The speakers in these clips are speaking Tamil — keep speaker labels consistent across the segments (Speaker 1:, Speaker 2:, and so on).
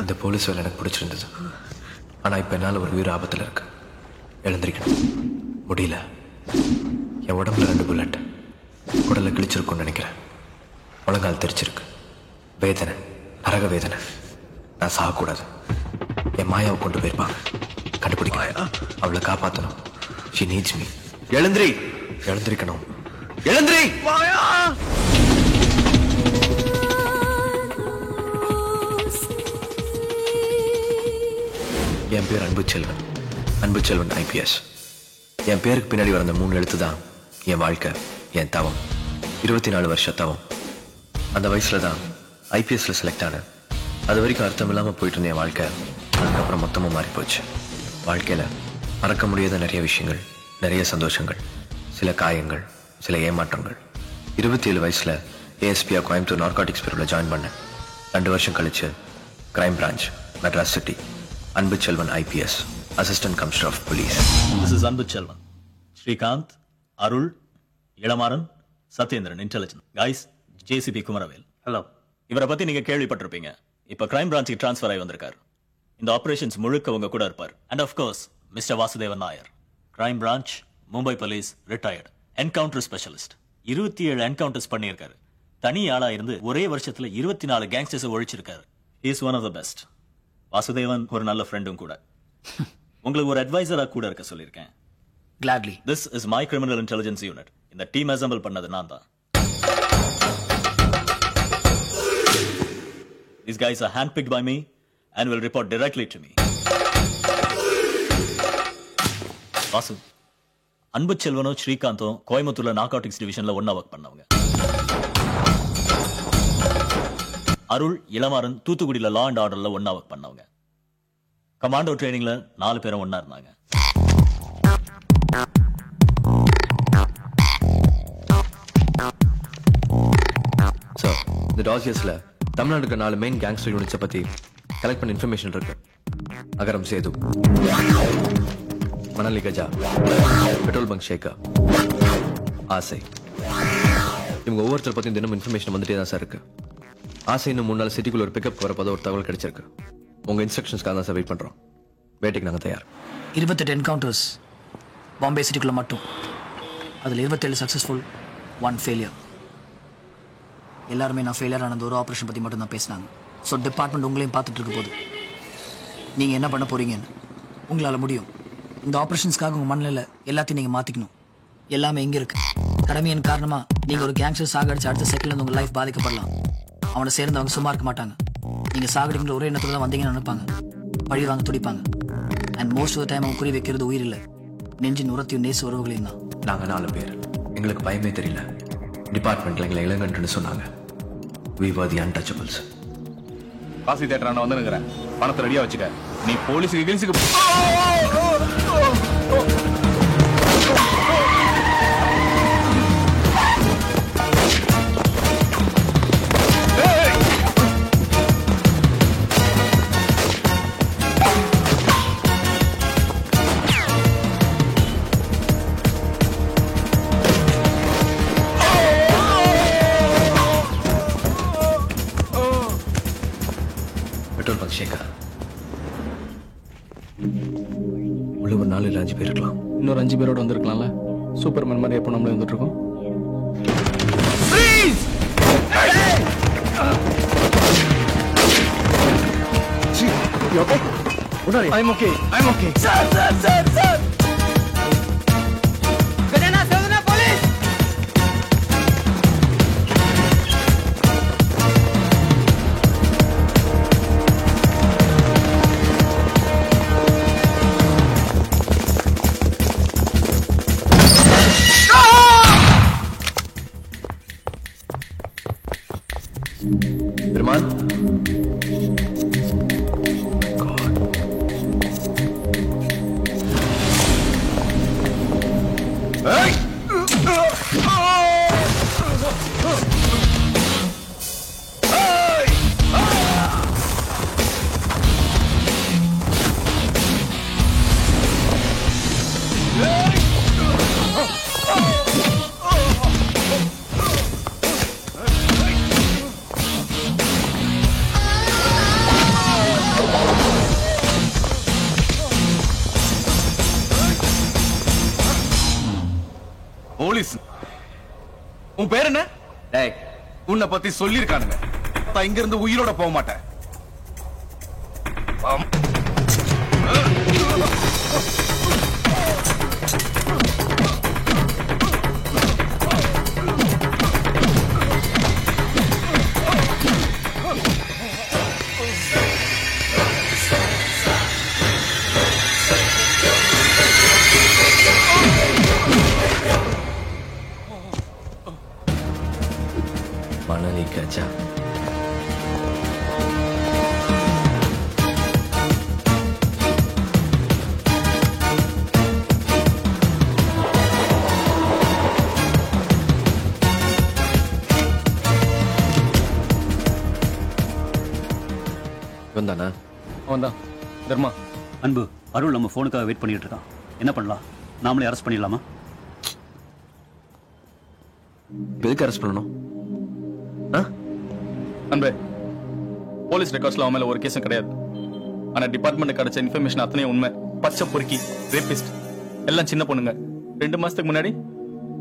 Speaker 1: இந்த போலீஸ் வேலை எனக்கு பிடிச்சிருந்தது. ஆனால் இப்போ என்னால் ஒரு உயிர் ஆபத்தில் இருக்கு. எழுந்திருக்கணும், முடியல. என் உடம்புல 2 புல்லட் உடலை கிழிச்சிருக்கும்னு நினைக்கிறேன். முழங்கால் தெரிச்சிருக்கு. வேதனை, நரக வேதனை. நான் சாகக்கூடாது. என் மாயாவை கொண்டு போயிருப்பாங்க, கண்டுபிடிக்க. அவளை காப்பாற்றணும். She needs me. எழுந்திரிக்கணும். எழுந்திரி மாயா. என் பேர் அன்புச்செல்வன். அன்புச்செல்வன் IPS. என் பேருக்கு பின்னாடி வந்த 3 எழுத்து தான் என் வாழ்க்கை, என் தவம். 24 வருஷ தவம். அந்த வயசுல தான் IPSல செலக்ட் ஆனேன். அது வரைக்கும் அர்த்தம் இல்லாமல் போயிட்டு இருந்த என் வாழ்க்கை அதுக்கப்புறம் மொத்தமாக மாறி போச்சு. வாழ்க்கையில் மறக்க முடியாத நிறைய விஷயங்கள், நிறைய சந்தோஷங்கள், சில காயங்கள், சில ஏமாற்றங்கள். 27 வயசில் ASPயா கோயம்புத்தூர் நார்காட்டிக்ஸ் பிரிவில் ஜாயின் பண்ணேன். 2 வருஷம் கழிச்சு crime branch, Madras city. Anbuselvan IPS, assistant commissioner of police.
Speaker 2: This is Anbuselvan. Srikanth, Arul, Ilamaran, Sathyendran, intelligent guys. JCP Kumaravel. Hello. இவரை பத்தி நீங்க கேள்விப்பட்டிருப்பீங்க. இப்ப கிரைம் பிரான்ச்சுக்கு டிரான்ஸ்ஃபர் ஆகி வந்திருக்காரு. இந்த ஆபரேஷன்ஸ் முழுக்க உங்க கூட இருப்பார். And of course mister Vasudevan Nair, crime branch, Mumbai police, retired encounter specialist. 27 encounters பண்ணியிருக்காரு. தனி ஆளா இருந்து ஒரே வருஷத்துல 24 கேங்ஸ்டர்ஸ் ஒழிச்சிருக்காரு. Is one of the best. Vasudevan ஒரு நல்ல ஃப்ரெண்டும் கூட. உங்களுக்கு ஒரு அட்வைசரா கூட இருக்க சொல்லியிருக்கேன்.
Speaker 3: Gladly.
Speaker 2: This is my criminal intelligence unit. இந்த டீம் அசெம்பிள் பண்ணது நான் தான். These guys are handpicked by me and will report directly to me. Vasu, அன்புச்செல்வனும் ஸ்ரீகாந்தும் கோயம்புத்தூர்ல நார்காட்டிக்ஸ் டிவிஷன்ல ஒண்ணா ஒர்க் பண்ணவங்க. அருள், இளமாறன் தூத்துக்குடியில லா அண்ட் ஆர்டர்ல ஒண்ணா ஒர்க் பண்ணவங்க. கமாண்டோ ட்ரைனிங்ல 4 பேரும் ஒண்ணா இருந்தாங்க.
Speaker 1: சார், இந்த டாசியஸ்ல தமிழ்நாடுக்கு 4 மெயின் கேங்ஸ்டர் யூனிட்ஸை பத்தி கலெக்ட் பண்ண இன்ஃபர்மேஷன் இருக்கு. அகரம் Setu, Manali Gaja, petrol bunk Sheikha, ஆசை. இவங்க ஒவ்வொருத்தரை பத்தியும் தினம் இன்ஃபர்மேஷன் வந்துட்டே தான் சார் இருக்கு. ஆசை இன்னும் 3 நாள் சிட்டிக்குள்ள ஒரு பிக்கப் வரப்போ ஒரு தகவல் கிடைச்சிருக்கு. உங்க இன்ஸ்ட்ரக்ஷன்ஸ்க்காக தான் சார் வெயிட் பண்றோம். வேட்டைக்கு நாங்கள் தயார்.
Speaker 3: 28 என்கவுண்டர்ஸ் பாம்பே சிட்டிக்குள்ள மட்டும். அதில் 27 சக்ஸஸ்ஃபுல், 1 ஃபெயிலியர். எல்லாருமே நான் ஃபெயிலியர் ஆனது ஒரு ஆப்ரேஷன் பற்றி மட்டும் தான் பேசினாங்க. ஸோ டிபார்ட்மெண்ட் உங்களையும் பார்த்துட்டு இருக்க போது நீங்கள் என்ன பண்ண போறீங்கன்னு உங்களால் முடியும். இந்த ஆப்ரேஷன்ஸ்க்காக உங்கள் மனநிலை எல்லாத்தையும் நீங்கள் மாற்றிக்கணும். எல்லாமே இங்கே இருக்கு. கடமையின் காரணமாக நீங்கள் ஒரு கேங்ஸ்டர் சாகடிச்சு அடுத்த செகண்ட்ல உங்கள் லைஃப் பாதிக்கப்படலாம். அவனை சேர்ந்தவங்க சும்மா இருக்க மாட்டாங்க. நீங்கள் சாகடிக்கிற ஒரே எண்ணத்தில் தான் வந்தீங்கன்னு நினைப்பாங்க. பழி வாங்க துடிப்பாங்க. And most of the time அவங்க குறி வைக்கிறது உயிர் இல்லை, நெஞ்சின் உரத்தையும் நேச உறவுகளையும் தான்.
Speaker 1: நாங்கள் 4 பேர். எங்களுக்கு பயமே தெரியல. டிபார்ட்மெண்ட்ல எங்களை இளங்கன்றுன்னு சொன்னாங்க. We were the untouchables.
Speaker 4: Kasi theatre நான் வந்துருக்கிறேன். பணத்தை ரெடியா வச்சுக்க. நீ போலீஸுக்கு கிழிச்சுக்கு.
Speaker 1: Petrol bunk Sheikha. உள்ள ஒரு 4 இல்ல 5 பேர் இருக்கலாம்.
Speaker 5: இன்னொரு 5 பேரோட வந்திருக்கலாம்ல. சூப்பர்மேன் மாதிரி எப்போ நம்மளே வந்துட்டு இருக்கோம்.
Speaker 4: I'm okay. I'm okay.
Speaker 6: Sir. Gadena, Savana, police!
Speaker 1: Perumal,
Speaker 4: உன் பேர் என்ன? டேய், உன்னை பத்தி சொல்லிருக்கானுங்க. நான் இங்க இருந்து உயிரோட போக மாட்டேன்.
Speaker 1: மணலி கஜா. இவன்தானா?
Speaker 5: அவன்தான் தர்மா.
Speaker 7: அன்பு, அருள் நம்ம ஃபோனுக்காக வெயிட் பண்ணிட்டு இருக்கான். என்ன பண்ணலாம்? நாமளே அரெஸ்ட் பண்ணிடலாமா?
Speaker 1: எதுக்கு அரெஸ்ட் பண்ணணும்?
Speaker 5: அன்பே, போலீஸ் ரெக்கார்ட்ஸ்ல அவன் மேல ஒரு கேஸும் கிடையாது. ஆனா டிபார்ட்மெண்ட் கிடைச்ச இன்ஃபர்மேஷன் அத்தனையும் உண்மை. பச்சை பொறுக்கி, ரேபிஸ்ட், எல்லாம் சின்ன பொண்ணுங்க. 2 மாசத்துக்கு முன்னாடி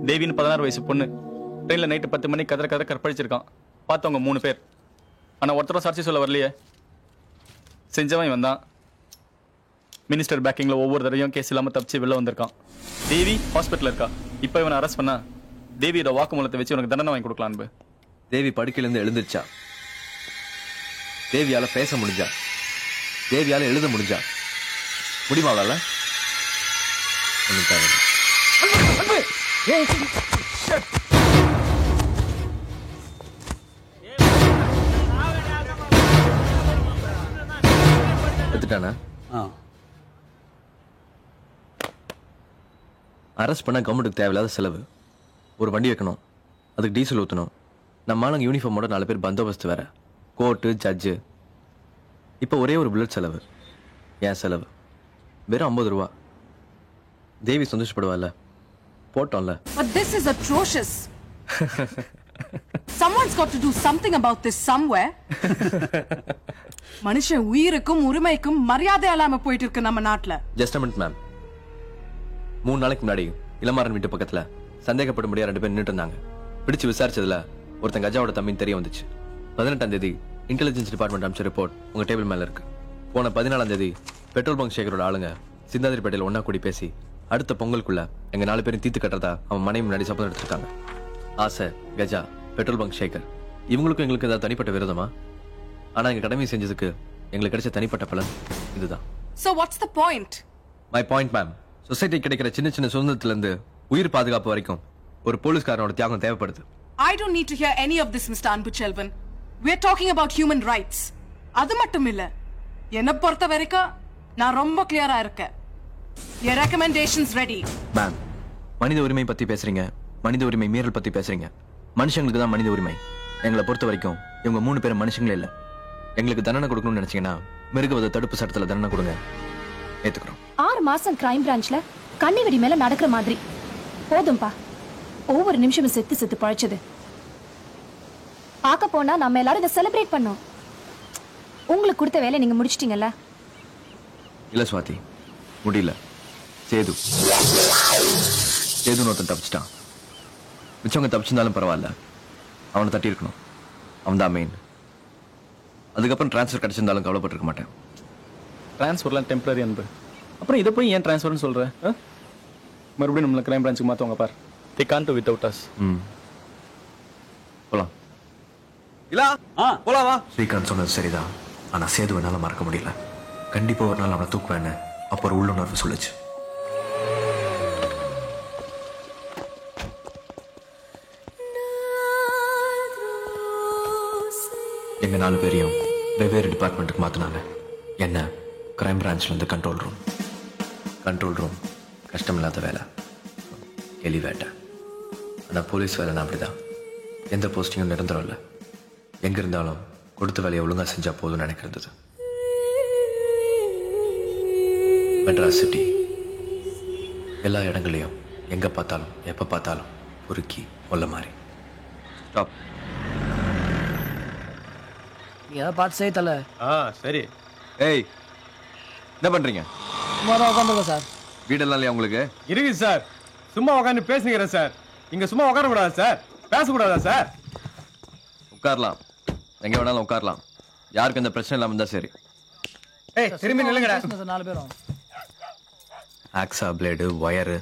Speaker 5: தேவின்னு 16 வயசு பொண்ணு ட்ரெயின்ல நைட்டு 10 மணிக்கு கதற கற்பழிச்சிருக்கான். பார்த்தவங்க 3 பேர். ஆனா ஒருத்தரும் சாட்சி சொல்ல வரலையே. செஞ்சவன் இவன் தான். மினிஸ்டர் பேக்கிங்ல ஒவ்வொரு தடவையும் கேஸ் இல்லாம தப்பிச்சு வெளில வந்திருக்கான். தேவி ஹாஸ்பிட்டல் இருக்கா. இப்ப இவனை அரெஸ்ட் பண்ணா தேவியோட வாக்குமூலத்தை வச்சு உனக்கு தண்டனை வாங்கி கொடுக்கலாம். அன்பு,
Speaker 1: தேவி படுக்கையிலிருந்து எழுந்திருச்சா? தேவியால பேச முடிஞ்சா? தேவியால எழுத முடிஞ்சா? முடியுமாவளால? ஒன்றும் தேவையில்லை. எடுத்துட்டானா? அரெஸ்ட் பண்ண கவர்மெண்ட்டுக்கு தேவையில்லாத செலவு. ஒரு வண்டி வைக்கணும், அதுக்கு டீசல் ஊற்றணும். நம்ம ஆளுங்க யூனிஃபார்மோட 4 பேர் பந்தோபஸ்து வேற, கோர்ட்டு, ஜட்ஜு. இப்போ ஒரே ஒரு புல்லட் செலவு. ஏன் செலவு வெறும் 50 ரூபா. தேவி சந்தோஷப்படுவாள்ல? போட்டோம்ல.
Speaker 8: But this is atrocious. Someone's got to do something about this somewhere. மனுஷன் உயிருக்கும் உரிமைக்கும் மரியாதை இல்லாம போயிட்டு இருக்கு நம்ம நாட்டுல.
Speaker 1: Just a minute ma'am. 3 நாளைக்கு முன்னாடி இளமாறன் வீட்டு பக்கத்துல சந்தேகப்படும்படியா 2 பேர் நின்றுட்டு இருந்தாங்க. பிடிச்சு விசாரிச்சதுல ஒருத்தன் கஜாவோட தம்பின்னு தெரிய வந்துச்சு. 18ஆம் தேதி இன்டெலிஜென்ஸ் டிபார்ட்மெண்ட் அனுப்பிச்ச ரிப்போர்ட் உங்க டேபிள் மேல இருக்கு. போன 14ஆம் தேதி பெட்ரோல் பங்க் சேகரோட ஆளுங்க சிந்தாதிரிப்பேட்டையில் ஒன்னா கூடி பேசி அடுத்த பொங்கலுக்குள்ள எங்க 4 பேரும் தீர்த்து கட்டுறதா அவன் மனைவி முன்னாடி சபதம் எடுத்திருக்காங்க. ஆசை, கஜா, பெட்ரோல் பங்க் சேகர் இவங்களுக்கும் எங்களுக்கு ஏதாவது தனிப்பட்ட விரோதமா? ஆனா எங்க கடமை செஞ்சதுக்கு எங்களுக்கு கிடைச்ச தனிப்பட்ட பலன் இதுதான்.
Speaker 8: So what's the point?
Speaker 1: My point ma'am, society கிடைக்கிற சின்ன சின்ன சுதந்திரத்துல இருந்து உயிர் பாதுகாப்பு வரைக்கும் ஒரு போலீஸ்காரனோட தியாகம் தேவைப்படுது.
Speaker 8: I don't need to hear any of this, Mr. Anbuchelvan. We're talking about human rights. அது மட்டும் இல்ல, என்ன பொறுத்த வரைக்கும் நான் ரொம்ப கிளியரா இருக்கேன். Your recommendations ready.
Speaker 1: மேம், மனித உரிமை பத்தி பேசுறீங்க, மனித உரிமை மீறல் பத்தி பேசுறீங்க. மனுஷங்களுக்கு தான் மனித உரிமை. எங்களை பொறுத்த வரைக்கும் இவங்க 3 பேரும் மனுஷங்களே இல்ல. எங்களுக்கு தண்டனை கொடுக்கணும்னு நினைச்சீங்கன்னா மிருகவதை தடுப்பு சட்டத்துல தண்டனை கொடுங்க, ஏத்துக்கிறோம்.
Speaker 9: 6 மாசம் கிரைம் பிரான்ச்ல கண்ணி வெடி மேல நடக்கிற மாதிரி போதும்பா. ஒவ்வொரு நிமிஷமும் செத்து செத்து பழைச்சது பார்க்க போனா நம்ம எல்லாரும் இதை செலிப்ரேட் பண்ணோம். உங்களுக்கு கொடுத்த வேலை நீங்க முடிச்சிட்டீங்கல்ல?
Speaker 1: இல்ல சுவாதி, முடியல. சேது ஒருத்தன் தப்பிச்சிட்டான். மிச்சவங்க தப்பிச்சிருந்தாலும் பரவாயில்ல, அவனை தட்டி இருக்கணும். அவன் தான் மெயின். அதுக்கப்புறம் டிரான்ஸ்ஃபர் கிடைச்சிருந்தாலும் கவலைப்பட்டிருக்க மாட்டேன்.
Speaker 5: டிரான்ஸ்ஃபர்லாம் டெம்பரரி அன்பு. அப்புறம் இதை போய் ஏன் டிரான்ஸ்ஃபர்னு சொல்ற? மறுபடியும் நம்மள கிரைம் பிரான்ச்சுக்கு மாத்துவாங்க பார். They can't do without us.
Speaker 1: போலாம். இல்ல போலாம் வா. ஸ்ரீகாந்த் சொன்னது சரிதான். ஆனா சேது என்னால மறக்க முடியல. கண்டிப்பா ஒரு நாள் அவனை தூக்குவேன்னு அப்போ ஒரு உள்ளுணர்வு சொல்லுச்சு. எங்க 4 பேரையும் வெவ்வேறு டிபார்ட்மெண்ட்டுக்கு மாத்தினாங்க. என்ன கிரைம் பிரான்ச்ல இருந்து கண்ட்ரோல் ரூம் கஷ்டமில்லாத வேலை, எலி வேட்டை. ஆனா போலீஸ் வேலைன்னா அப்படிதான். எந்த போஸ்டிங்கும் நிரந்தரம் இல்லை. எங்க இருந்தாலும் கொடுத்த வேலையை ஒழுங்கா செஞ்சா போதும் நினைக்கிறது. மெட்ராஸ் சிட்டி எல்லா இடங்களையும் எங்க பார்த்தாலும் எப்ப பார்த்தாலும் பொறுக்கி ஒல்ல மாதிரி. ஸ்டாப்.
Speaker 3: பார்த்து செய்ய தல.
Speaker 5: சரி.
Speaker 1: ஏய், என்ன பண்றீங்க?
Speaker 3: உட்காந்துருங்க சார்.
Speaker 1: வீடெல்லாம் இல்லையா உங்களுக்கு?
Speaker 6: இருக்கு சார். சும்மா உட்காந்து பேசுகிறேன் சார். இங்க சும்மா உட்கார கூடாது சார். பேசக்கூடாதா சார்?
Speaker 1: உட்காரலாம், எங்க வேணாலும் உட்காரலாம். யாருக்கு எந்த பிரச்சனை இல்லாம இருந்தா சரி.
Speaker 6: ஏய் திரும்பி நில்லுங்கடா.
Speaker 3: 4 பேரும்
Speaker 1: ஆக்ஸா, பிளேடு, ஒயரு.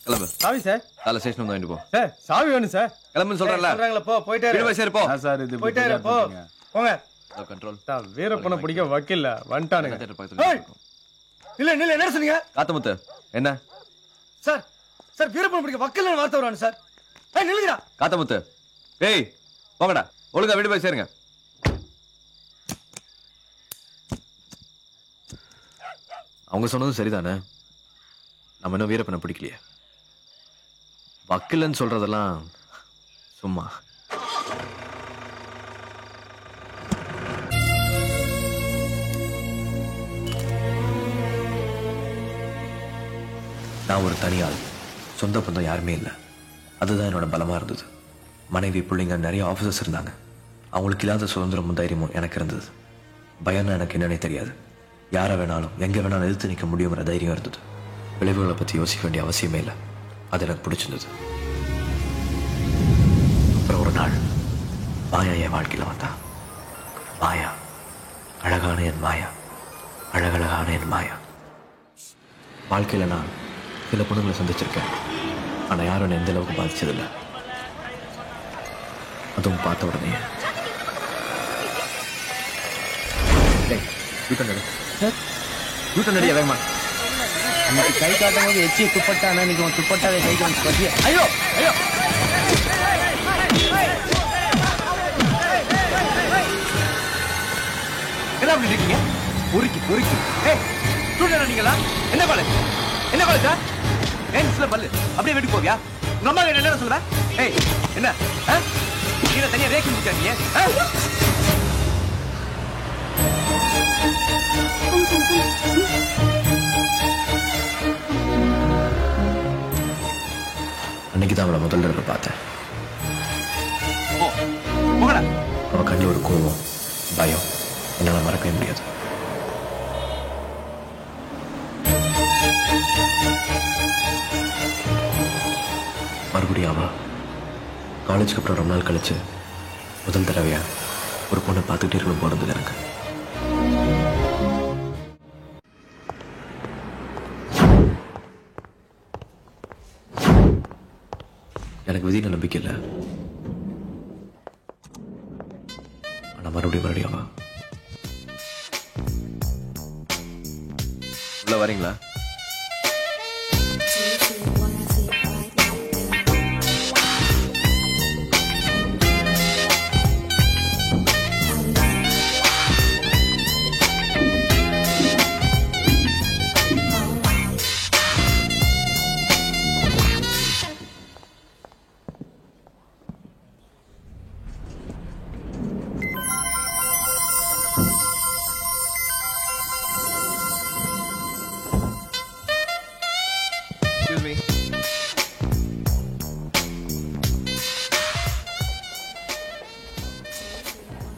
Speaker 1: கிளம்பு.
Speaker 6: சாவி சார்.
Speaker 1: காலை ஸ்டேஷன் வந்து வாங்கிட்டு போ.
Speaker 6: சார் சாவி வேணும் சார்.
Speaker 1: கிளம்புன்னு சொல்றேன்ல.
Speaker 6: சொல்றாங்களா போ போயிட்டே
Speaker 1: வீடு போய் சேரு போ.
Speaker 4: சார் இது
Speaker 6: போயிட்டே இரு, போ. போங்க.
Speaker 1: கண்ட்ரோல்.
Speaker 6: வீரப்பனை பிடிக்க வக்கீல்ல வந்துட்டானுங்க.
Speaker 1: தேட்டர் பக்கத்துல
Speaker 6: ஏய் இல்ல இல்ல என்ன சொன்னீங்க?
Speaker 1: காத்தமுத்து என்ன?
Speaker 6: சார் சார் வீரப்பனை பிடிக்க வக்கீல்ல வார்த்தை வரானு சார். ஏய் நில்லுங்கடா.
Speaker 1: காத்தமுத்து, ஏய் போங்கடா, ஒழுங்கா வீடு போய் சேருங்க. அவங்க சொன்னதும் சரிதானே. நம்ம இன்னும் வீரப்பனை பிடிக்கலையே. வக்கீலன்னு சொல்றதெல்லாம் சும்மா. நான் ஒரு தனியாள், சொந்த பந்தம் யாருமே இல்லை. அதுதான் என்னோட பலமா இருந்தது. மனைவி, பிள்ளைங்க, நிறைய ஆஃபீஸர்ஸ் இருந்தாங்க. அவங்களுக்கு இல்லாத சுதந்திரமும் தைரியமும் எனக்கு இருந்தது. பயம்னா எனக்கு என்னன்னே தெரியாது. யாரை வேணாலும் எங்கே வேணாலும் எதிர்த்து நிற்க முடியுங்கிற தைரியம் இருந்தது. விளைவுகளை பற்றி யோசிக்க வேண்டிய அவசியமே இல்லை. அது எனக்கு பிடிச்சிருந்தது. அப்புறம் ஒரு நாள் மாயா என் வாழ்க்கையில் வந்தா. மாயா, அழகான என் மாயா, அழகழகான என் மாயா. வாழ்க்கையில் நான் சில பொண்ணுங்களை சந்திச்சிருக்கேன். ஆனால் யாரும் எந்த அளவுக்கு பாதிச்சதில்லை. அதுவும் பார்த்த உடனே
Speaker 6: அன்னைக்கு கை காட்டும் போது எச்சி துப்பட்டா, அன்னைக்கு உன் துப்பட்டாவே கை காமிச்சு பத்தியா? ஐயோ ஐயோ
Speaker 1: என்ன அப்படி இருக்கீங்க? பொறுக்கி பொறுக்கி. ஏய் ஸ்டூடெண்ட் நீங்களா? என்ன காலேஜ்? என்ன காலேஜா? ஏன் சில பல்லு அப்படியே வீட்டுக்கு போவியா? உங்க அம்மா என்ன சொல்ற? ஏய் என்ன நீங்க தனியா ரேக்கி முடிச்சாங்க. அன்னைக்குதான் அவளை முதல் தடவை பார்த்தேன். அவ கண்ணில் ஒரு கோபம், பயம் என்னால மறக்கவே முடியாது. மறுபடியும் அவ காலேஜுக்கு அப்புறம் ரொம்ப நாள் கழிச்சு முதல் தடவையா ஒரு பொண்ணை பார்த்துக்கிட்டே இருக்கணும் போறது எனக்கு. எனக்கு விதியில நம்பிக்கை இல்லை. ஆனா மறுபடியும் அவ. உள்ள வரீங்களா?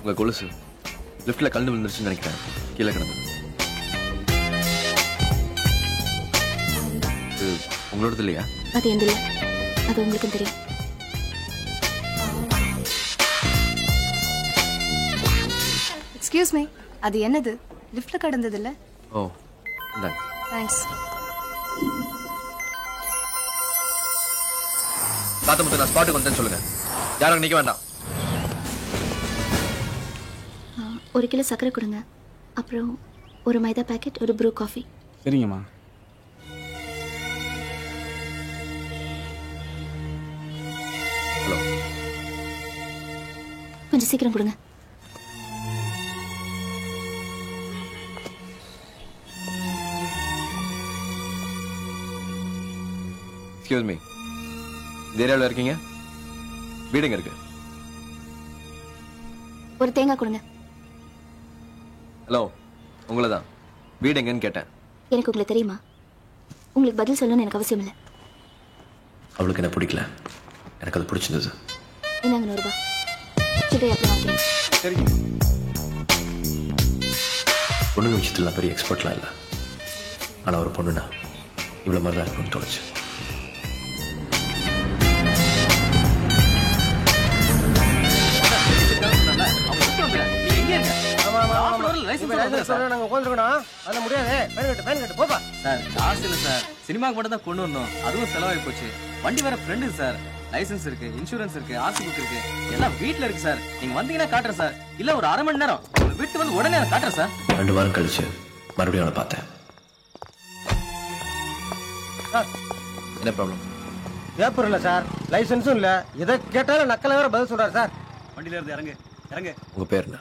Speaker 1: உங்க கொலுசு லிப்ட்ல கலந்து விழுந்துருச்சுன்னு நினைக்கிறேன். கீழே கிடந்தது. உங்களோடது இல்லையா?
Speaker 9: அது எந்த இல்லை, அது உங்களுக்கு தெரியும்.
Speaker 10: எக்ஸ்கியூஸ் மீ, அது என்னது? லிஃப்ட்ல கடந்தது இல்ல?
Speaker 1: ஓ இந்தாங்க.
Speaker 10: தேங்க்ஸ்.
Speaker 1: காத்தமுத்து, நான் ஸ்பாட்டுக்கு வந்தேன்னு சொல்லுங்க. யாரும் நிக்க வேண்டாம்.
Speaker 9: 1 கிலோ சர்க்கரை கொடுங்க. அப்புறம் ஒரு மைதா பாக்கெட், ஒரு ப்ரூ காஃபி.
Speaker 6: சரிங்கம்மா.
Speaker 1: ஹலோ,
Speaker 9: கொஞ்சம் சீக்கிரம் கொடுங்க.
Speaker 1: எக்ஸ்கியூஸ் மீ, இந்த ஏரியாவில் இருக்கீங்க? வீடுங்க இருக்கு.
Speaker 9: ஒரு தேங்காய் கொடுங்க.
Speaker 1: ஹலோ, உங்களை தான். வீடு எங்கன்னு கேட்டேன்.
Speaker 9: எனக்கு உங்களை தெரியுமா? உங்களுக்கு பதில் சொல்லணும்னு எனக்கு அவசியம் இல்லை.
Speaker 1: அவளுக்கு என்ன பிடிக்கல, எனக்கு அது பிடிச்சிருந்தது.
Speaker 9: இந்தாங்க 100 ரூபாய். சில்லறை அப்புறம் வாங்கிக்கிறேன்.
Speaker 1: சரிங்க. பொண்ணுங்க விஷயத்துலாம் பெரிய எக்ஸ்பர்ட்லாம் இல்லை. ஆனால் ஒரு பொண்ணுனா இவ்வளோ மாதிரி தான் இருக்கும்னு தோணுச்சு.
Speaker 6: லைசென்ஸ் நாங்க உட்காந்துருக்கணும் அது முடியாது ஃபைன் கட்டு போப்பா
Speaker 11: சார் காசு இல்ல சார் சினிமாக்கு மட்டும் தான் கொண்டு வந்தோம் அதுவும் செலவாகி போச்சு வண்டி வேற ஃப்ரெண்டு சார் லைசென்ஸ் இருக்கு இன்சூரன்ஸ் இருக்கு ஆர்சி புக் இருக்கு எல்லாம் வீட்ல இருக்கு சார் நீங்க வந்தீங்கன்னா காட்டுறேன் சார் இல்ல ஒரு அரை மணி நேரம் விட்டு வந்து உடனே காட்டுறேன் சார்
Speaker 1: 2 வாரம் கழிச்சு மறுபடியும் அவனை பார்த்தேன். என்ன ப்ராப்ளம்?
Speaker 6: பேப்பர் இல்ல சார், லைசென்ஸும் இல்ல, எதை கேட்டாலும் நக்கல வேற பதில் சொல்றாரு சார்.
Speaker 7: வண்டியில இருந்து இறங்கு இறங்கு.
Speaker 1: உங்க பேர் என்ன?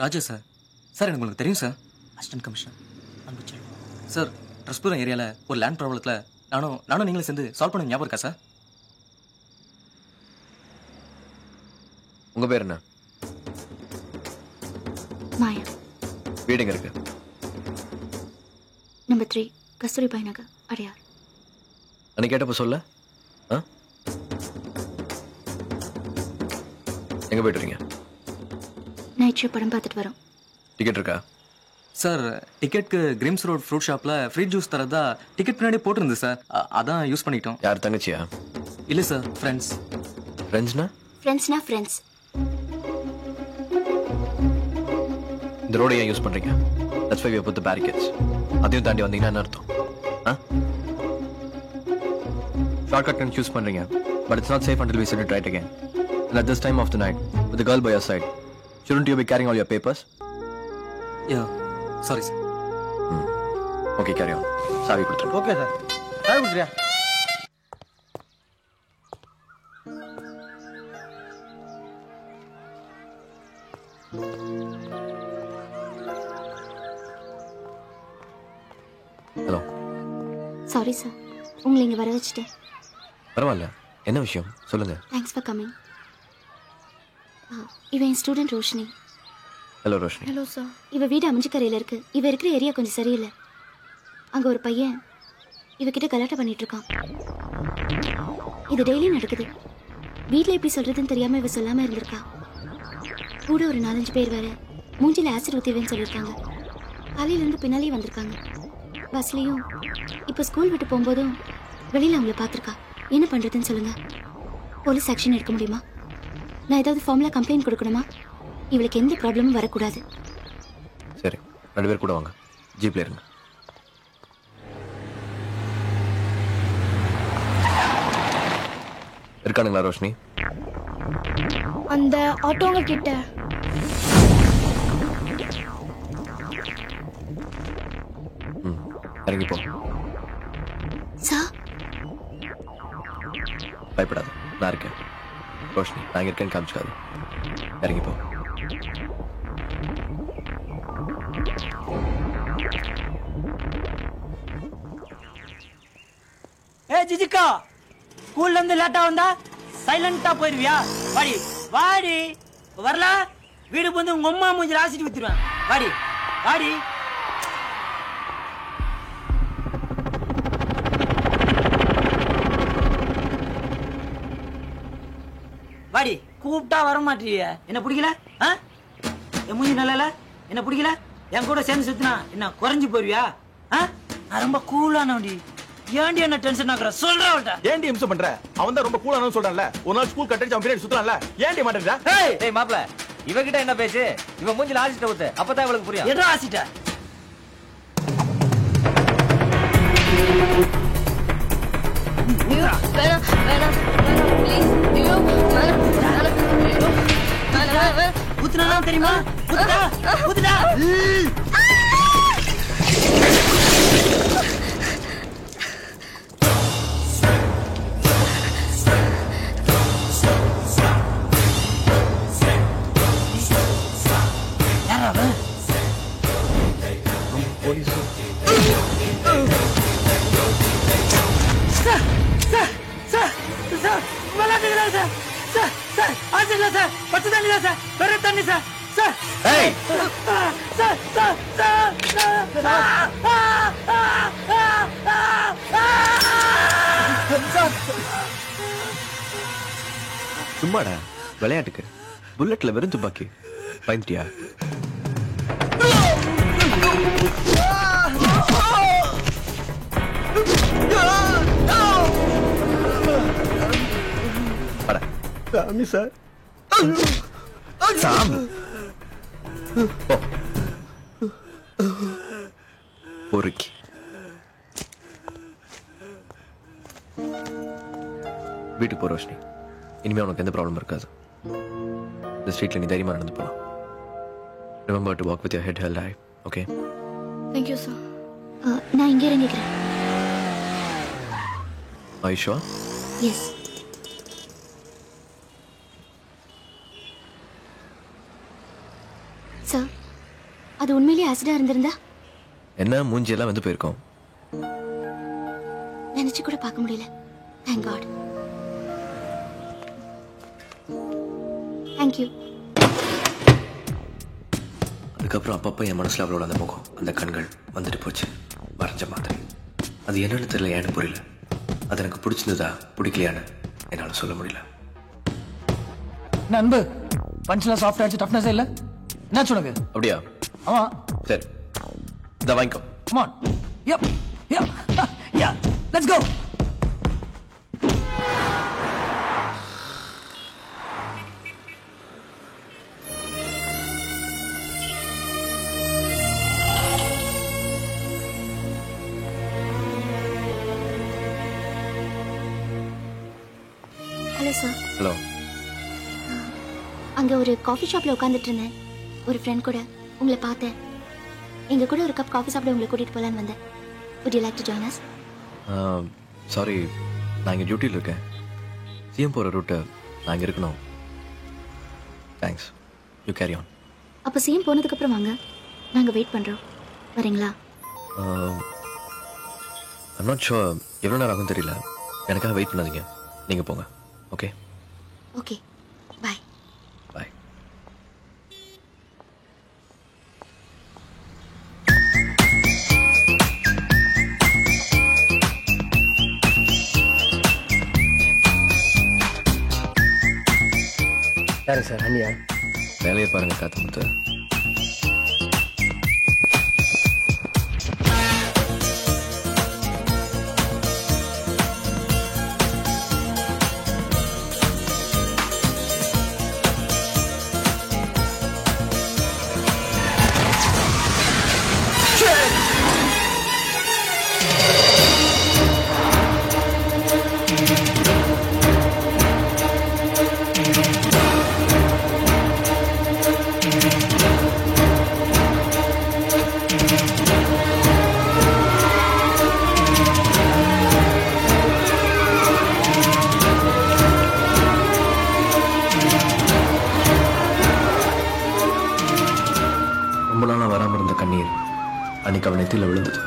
Speaker 11: ராஜா சார். சார் எனக்கு உங்களுக்கு தெரியும் sir, assistant commissioner Anbuselvan sir. ட்ரஸ்பூரம் ஏரியால ஒரு லேண்ட் ப்ராப்ளத்துல நானும் நீங்களும் சேர்ந்து சால்வ் பண்ண ஞாபகம் இருக்கா சார்?
Speaker 1: உங்க பேர் என்ன?
Speaker 12: மாயா.
Speaker 1: வீடு எங்க இருக்கு?
Speaker 12: நம்பர் 3 கஸ்தூரிபாய் நகர், அடையார்.
Speaker 1: அன்னைக்கு கேட்டப்ப சொல்ல எங்க போயிட்டு இருக்கீங்க?
Speaker 12: நைட் ஷோ படம் பார்த்துட்டு வரோம்.
Speaker 1: டிக்கெட் இருக்கா?
Speaker 11: சார் டிக்கெட்க்கு கிரிம்ஸ் ரோட் ஃப்ரூட் ஷாப்ல ஃப்ரீ ஜூஸ் தரதா டிக்கெட் பின்னாடி போட்டிருந்து சார், அதான் யூஸ் பண்ணிட்டோம்.
Speaker 1: யார் தங்கச்சியா?
Speaker 11: இல்ல சார், ஃப்ரெண்ட்ஸ்.
Speaker 1: ஃப்ரெண்ட்ஸ்னா
Speaker 12: ஃப்ரெண்ட்ஸ்.
Speaker 1: இந்த ரோட ஏன் யூஸ் பண்றீங்க? That's why we have put the barricades. அதையும் தாண்டி வந்தீங்கன்னா என்ன அர்த்தம்? ஷார்ட்கட் கன் யூஸ் பண்றீங்க, but it's not safe until we set it right again. And at this time of the night, with the girl by your side, shouldn't you be carrying all your papers?
Speaker 11: Yeah, sorry sir.
Speaker 1: Okay, carry on. சாவி கொடுத்துரு.
Speaker 6: ஓகே சார், சாவி கொடுத்துறியா?
Speaker 1: ஹலோ.
Speaker 12: சாரி சார், உங்களை இங்க வர வச்சுட்டேன்.
Speaker 1: பரவாயில்ல, என்ன விஷயம் சொல்லுங்க.
Speaker 12: Thanks for coming. இவன் என் student Roshini.
Speaker 1: Hello Roshini.
Speaker 12: Hello sir. இவ வீடு அமிஞ்சிக்கரையில் இருக்கு. இவ இருக்கிற ஏரியா கொஞ்சம் சரியில்லை. அங்க ஒரு பையன் இவகிட்ட கலாட்டம் பண்ணிட்டு இருக்கான். இது டெய்லி நடக்குது. வீட்டில் எப்படி சொல்றதுன்னு தெரியாம இவ சொல்லாம இருந்திருக்கா. கூட ஒரு 4-5 பேர் வேற மூஞ்சில ஆசிட் ஊத்திவேன்னு சொல்லியிருக்காங்க. காலையில இருந்து பின்னாலே வந்திருக்காங்க. பஸ்லயும் இப்ப ஸ்கூல் விட்டு போகும்போதும் வெளியில அவங்கள பார்த்திருக்கா. என்ன பண்றதுன்னு சொல்லுங்க. போலீஸ் ஆக்ஷன் எடுக்க முடியுமா? நான் ஏதாவது ஃபார்ம்ல கம்ப்ளைண்ட் கொடுக்கணுமா? இவளுக்கு எந்த ப்ராப்ளமும் வரக்கூடாது.
Speaker 1: சரி, 2 பேர் கூட வாங்க. ஜீப்ல இருங்க. இருக்கானுங்களா ரோஷினி?
Speaker 12: அந்த ஆட்டோங்க கிட்ட.
Speaker 1: இறங்கி போ.
Speaker 12: சார்
Speaker 1: பயப்படாத, நான் இருக்கேன். ரோஷினி, நான் இருக்கேன்னு காமிச்சுக்காது. இறங்கி போ.
Speaker 13: ஜிஜிக்கா, ஸ்கூல்ல இருந்து லேட்டா வந்தா சைலண்டா போயிருவியா? வாடி வாடி, வரல வீடு வந்து உங்க அம்மா மூஞ்சில ஆசிட்டு வித்துருவேன். வாடி வாடி. வாடி, கூப்பிட்டா வர மாட்டீங்க. என்ன பிடிக்கல? என் மூஞ்சி நல்ல என்ன பிடிக்கல? என் கூட சேர்ந்து சுத்தினா என்ன குறைஞ்சு போயிருவியா? நான் ரொம்ப கூலானவடி. ஏன்டி என்ன டென்ஷன் ஆகுற? சொல்றா.
Speaker 5: ஏன்டி இம்சம் பண்ற? அவன் தான் ரொம்ப கூலானு சொல்றான்ல. ஒரு நாள் ஸ்கூல் கட் அடிச்சு அவன் பின்னாடி சுத்தறான்ல. ஏன்டி மாட்டேங்கற?
Speaker 14: டேய் மாப்ள, இவகிட்ட என்ன பேச்சு? இவ மூஞ்சில ஆசிட்ட ஊத்து, அப்பதான் இவளுக்கு புரியும்.
Speaker 13: எடா ஆசிட்ட? ஊத்துனா தெரியுமா? ஊத்துடா.
Speaker 1: சும்மாடா, விளையாட்டுக்கு. புல்லட்ல வெறும் துப்பாக்கி. பயந்துட்டியா?
Speaker 6: சாமி சார்.
Speaker 1: சாமி. பொறுக்கி. வீட்டுக்கு போ ரோஷினி. இனிமே உனக்கு எந்த ப்ராப்ளம் இருக்காது. இந்த ஸ்ட்ரீட்ல நீ தைரியமா நடந்து போலாம். Remember to walk with your head held high, okay?
Speaker 12: Thank you, sir. நான் இங்கே இறங்கிக்கிறேன்.
Speaker 1: Are you sure?
Speaker 12: Yes. Sir, அது உண்மையிலேயே ஆசிடா இருந்திருந்தா?
Speaker 1: என்ன மூஞ்சி எல்லாம் வந்து போயிருக்கோம்.
Speaker 12: நினைச்சு கூட பார்க்க முடியல. Thank God. Thank you.
Speaker 1: அதுக்கப்புறம் அப்பப்போ என் மனசுல அவளோட அந்த முகம், அந்த கண்கள் வந்துட்டு போச்சு, வரைஞ்ச மாதிரி. அது என்னன்னு தெரியல, ஏன்னு புரியல. அது எனக்கு பிடிச்சிருந்ததா பிடிக்கலையான்னு என்னால சொல்ல முடியல.
Speaker 3: நண்பு பஞ்ச்லாம் சாஃப்ட் ஆச்சு, டஃப்னஸே இல்ல. என்னாச்சு உனக்கு?
Speaker 1: அப்படியா?
Speaker 3: ஆமா.
Speaker 1: சரி, இதை வாங்கிக்கோ.
Speaker 3: Come on. Yep. Yeah. Yeah. Let's go.
Speaker 12: Hello sir.
Speaker 1: Hello.
Speaker 12: அங்க ஒரு காஃபி ஷாப்ல உட்கார்ந்துட்டு இருந்தேன். ஒரு ஃப்ரெண்ட் கூட உங்களை பார்த்தேன். எங்க கூட ஒரு கப் காஃபி சாப்பிட உங்களை கூட்டிட்டு போலான்னு வந்தேன். Would you like to join us?
Speaker 1: Sorry, நான் இங்கே டியூட்டியில் இருக்கேன். சிஎம் போகிற ரூட்டை நான் இங்கே இருக்கணும். Thanks, you carry on.
Speaker 12: அப்போ சிஎம் போனதுக்கு அப்புறம் வாங்க, நாங்க வெயிட் பண்றோம். வரீங்களா?
Speaker 1: ஐம் நாட் ஷுர் எவ்வளோ நேரம் ஆகும் தெரியல. எனக்காக வெயிட் பண்ணாதீங்க, நீங்கள் போங்க. ஓகே?
Speaker 12: ஓகே, பாய்.
Speaker 1: பாய்.
Speaker 6: யாரு சார்? அண்ணியா?
Speaker 1: வேலையை பாருங்க காத்தமுத்து. ரொம்ப நாளாக வராமல் இருந்த கண்ணீர் அன்னைக்கு அவன் நெத்தியில் விழுந்தது.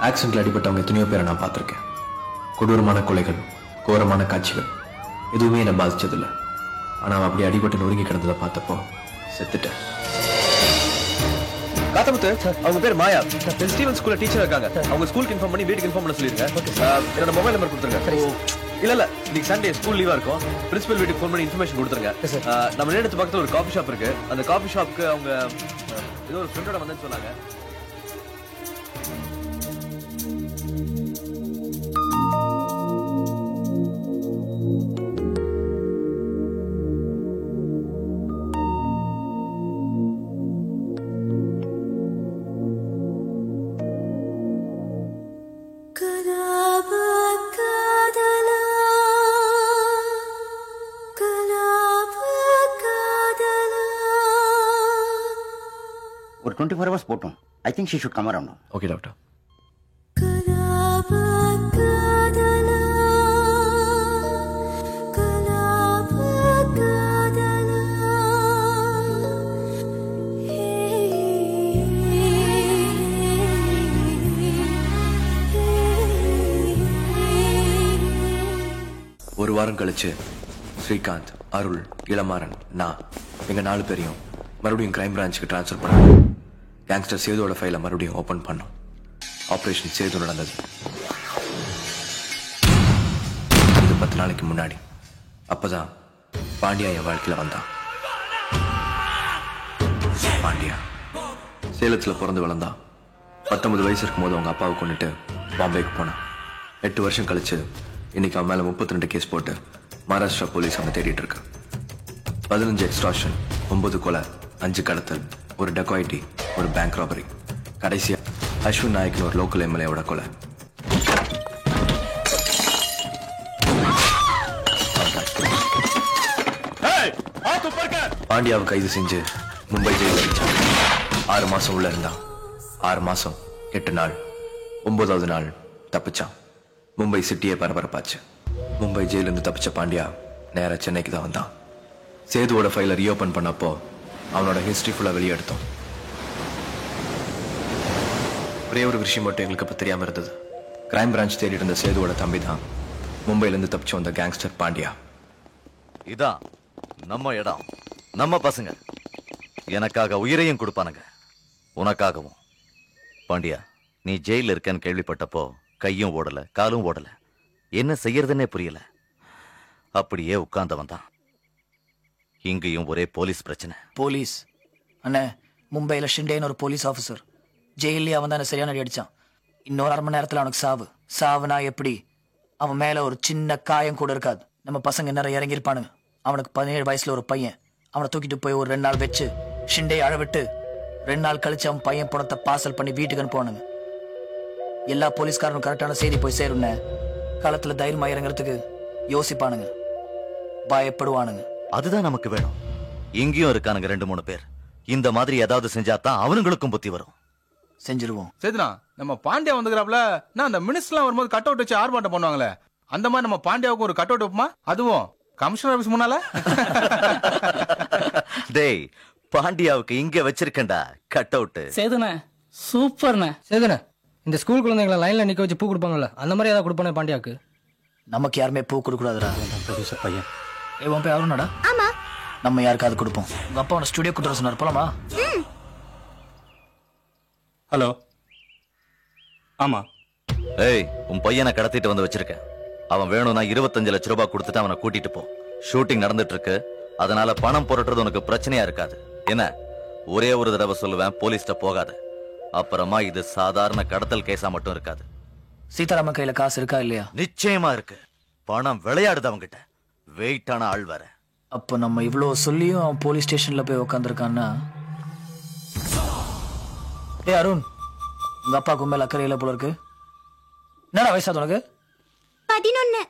Speaker 1: ஆக்சிடென்ட்ல அடிபட்டவங்க எத்தனையோ பேரை நான் பார்த்துருக்கேன். கொடூரமான கொலைகள், கோரமான காட்சிகள் எதுவுமே என்னை பாதிச்சதில்லை. ஆனால் அவன் அப்படி அடிபட்டு நொறுங்கி கிடந்ததை பார்த்தப்போ செத்துட்டேன். காத்தமுத்து, அவங்க பேர் மாயா. ஸ்டீவன் ஸ்கூல்ல டீச்சர் இருக்காங்க. அவங்க ஸ்கூலுக்கு இன்ஃபார்ம் பண்ணி வீட்டுக்கு இன்ஃபார்ம் பண்ண சொல்லிருங்க. என்னோட மொபைல் நம்பர் கொடுத்துருங்க. இல்ல இன்னைக்கு சண்டே ஸ்கூல் லீவா இருக்கும். பிரின்சிபல் வீட்டுக்கு ஃபோன் பண்ணி இன்ஃபர்மேஷன் கொடுத்துருங்க. நம்ம நேரத்து பக்கத்துல ஒரு காஃபி ஷாப் இருக்கு. அந்த காஃபி ஷாப்க்கு அவங்க ஏதோ ஒரு ஃப்ரெண்டோட வந்தேன்னு சொன்னாங்க.
Speaker 15: ஒரு 24 hours போட்டோம். I think she should come around now.
Speaker 1: Okay, doctor. ஒரு வாரம் கழிச்சு ஸ்ரீகாந்த், அருள், இளமாறன், நான் எங்க 4 பேரையும் மறுபடியும் கிரைம் பிரான்ச்சுக்கு ட்ரான்ஸ்ஃபர் பண்ணோம். கேங்ஸ்டர் சேதுவோட ஃபைலை மறுபடியும் ஓபன் பண்ணோம். ஆபரேஷன் சேது நடந்தது. இது 10 நாளைக்கு முன்னாடி. அப்பதான் பாண்டியா என் வாழ்க்கையில வந்தான். பாண்டியா சேலத்துல பிறந்து வளர்ந்தான். 19 வயசு இருக்கும் போது அவங்க அப்பாவை கொண்டுட்டு பாம்பேக்கு போனான். 8 வருஷம் கழிச்சு இன்னைக்கு அவன் மேல 32 கேஸ் போட்டு மகாராஷ்டிரா போலீஸ் அவனை தேடிட்டு இருக்கு. 15 எக்ஸ்ட்ராஷன், 9 கொலை, 5 கடத்தல், ஒரு டெக்காய்டி, ஒரு பேங்க் ராபரி, கடைசியா அஸ்வின் நாயக்னு ஒரு லோக்கல் எம்எல்ஏவோட கொலை. பாண்டியாவை கைது செஞ்சு மும்பை ஜெயில வச்சான். 6 மாசம் உள்ள இருந்தான். 6 மாசம் 8 நாள் 9வது நாள் தப்பிச்சான். மும்பை சிட்டியே பரபரப்பாச்சு. மும்பை ஜெயிலிருந்து தப்பிச்ச பாண்டியா நேரா சென்னைக்கு தான் வந்தான். சேதுவோட ஃபைலை ரீஓபன் பண்ணப்போ அவனோட ஹிஸ்டரி ஃபுல்லா வெளியே எடுத்தோம். ஒரே ஒரு விஷயம் மட்டும் எங்களுக்கு அப்ப தெரியாம இருந்தது. கிரைம் பிரான்ச் தேடிட்டு இருந்த சேதுவோட தம்பி தான் மும்பைல இருந்து தப்பிச்சு வந்த கேங்ஸ்டர் பாண்டியா.
Speaker 16: இதான் நம்ம இடம், நம்ம பசங்க எனக்காக உயிரையும் கொடுப்பானுங்க, உனக்காகவும். பாண்டியா, நீ ஜெயில இருக்கன்னு கேள்விப்பட்டப்போ கையும் ஓடல காலும் ஓடல, என்ன செய்யறதுன்னே புரியல. அப்படியே உட்கார்ந்தவன் தான். இங்கேயும் ஒரே போலீஸ் பிரச்சனை.
Speaker 3: போலீஸ் அண்ணே, மும்பையில் ஷிண்டேன்னு ஒரு போலீஸ் ஆஃபீஸர் ஜெயிலே அவன் தான் சரியான அடி அடிச்சான். இன்னொரு 1/2 மணி நேரத்தில் அவனுக்கு சாவு. சாவுனா எப்படி? அவன் மேல ஒரு சின்ன காயம் கூட இருக்காது. நம்ம பசங்க நிறைய இறங்கியிருப்பானுங்க. அவனுக்கு 17 வயசுல ஒரு பையன். அவனை தூக்கிட்டு போய் ஒரு 2 நாள் வச்சு ஷிண்டே அழவிட்டு 2 நாள் கழிச்சு அவன் பையன் பணத்தை பார்சல் பண்ணி வீட்டுக்கு அனுப்புவானுங்க. எல்லா போலீஸ்காரனும் கரெக்டான செய்தி போய் சேரும்னே. களத்துல தைரியமா இறங்குறதுக்கு யோசிப்பானுங்க, பயப்படுவானுங்க.
Speaker 16: அதுதான் நமக்கு வேணும். இங்கேயும் இருக்கானுங்க 2-3 பேர். இந்த மாதிரி ஏதாவது செஞ்சாதான் அவனுங்களுக்கும் புத்தி வரும்.
Speaker 3: செஞ்சிருவோம்.
Speaker 4: சரிண்ணா, நம்ம பாண்டியா வந்துக்கிறாப்ல, நான் அந்த மினிஸ்டர்லாம் வரும்போது கட் அவுட் வச்சு ஆர்ப்பாட்டம் பண்ணுவாங்களே, அந்த மாதிரி நம்ம பாண்டியாவுக்கு ஒரு கட் அவுட் வைப்போமா? அதுவும் கமிஷனர் ஆபீஸ் முன்னால.
Speaker 16: டேய், பாண்டியாவுக்கு இங்க வச்சிருக்கேன்டா கட் அவுட்.
Speaker 6: சேதுண்ணே, சூப்பர்ண்ணே. சேதுண்ணே, இந்த ஸ்கூல் குழந்தைங்களை லைன்ல நிக்க வச்சு பூ கொடுப்பாங்கல்ல, அந்த மாதிரி ஏதாவது கொடுப்பானே பாண்டியாவுக்கு?
Speaker 3: நமக்கு யாருமே பூ கொடுக்கூடாதுடா.
Speaker 6: பையன்
Speaker 3: உன் பேர் அருணாடா?
Speaker 12: ஆமா.
Speaker 3: நம்ம யாருக்காவது கொடுப்போம். உங்க அப்பா உன ஸ்டுடியோ கூட்டு வர சொன்னார், போலாமா?
Speaker 7: ஹலோ. ஆமா.
Speaker 16: ஏய், உன் பையனை கடத்திட்டு வந்து வச்சிருக்கேன். அவன் வேணும்னா 25 லட்சம் ரூபாய் கொடுத்துட்டு அவனை கூட்டிட்டு போ. ஷூட்டிங் நடந்துட்டு இருக்கு, அதனால பணம் புரட்டுறது உனக்கு பிரச்சனையா இருக்காது. என்ன, ஒரே ஒரு தடவை சொல்லுவேன், போலீஸ்ட போகாத. அப்புறமா இது சாதாரண கடத்தல் கேஸா மட்டும் இருக்காது.
Speaker 3: சீதாராமன் கையில காசு இருக்கா இல்லையா?
Speaker 16: நிச்சயமா இருக்கு. பணம் விளையாடுது அவங்கிட்ட, வெயிட்டான ஆள் வேற.
Speaker 3: அப்ப நம்ம இவ்வளவு சொல்லியும் அவன் போலீஸ் ஸ்டேஷன்ல போய் உட்காந்துருக்கான்னா, ஏ அருண், உங்க அப்பாவுக்கு மேல அக்கறை இல்ல போல இருக்கு. என்னடா வயசாது உனக்கு?
Speaker 12: 11.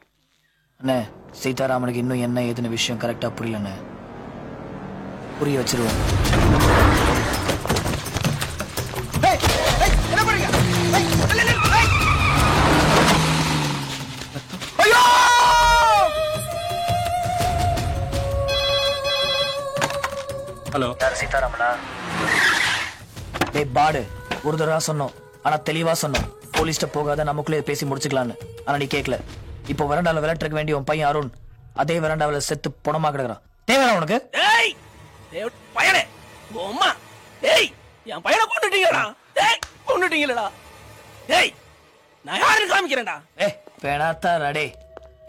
Speaker 3: அண்ணே, சீதாராமனுக்கு இன்னும் என்ன ஏதுன்னு விஷயம் கரெக்டா புரியலண்ணே. புரிய வச்சிருவோம்.
Speaker 6: ஹலோ.
Speaker 3: சீதாராமனா? டேய் பாடு, ஒரு தடவை சொன்னோம், ஆனா தெளிவா சொன்னோம். போலீஸ்ட போகாத, நமக்குள்ளே பேசி முடிச்சுக்கலான்னு. ஆனா நீ கேட்கல. இப்போ வரண்டால விளையாட்டுக்கு வேண்டிய உன் பையன் அருண் அதே வரண்டாவில செத்து பணமா கிடக்குறான். தேவையா உனக்கு?
Speaker 6: ஏய் பையனே, அம்மா, ஏய் என் பையனை கொண்டுட்டீங்களா? ஏய் கொண்டுட்டீங்களா? ஏய் நான் யாருன்னு காமிக்கிறேன்டா.
Speaker 3: ஏய் பேனாத்தாரா. டேய்,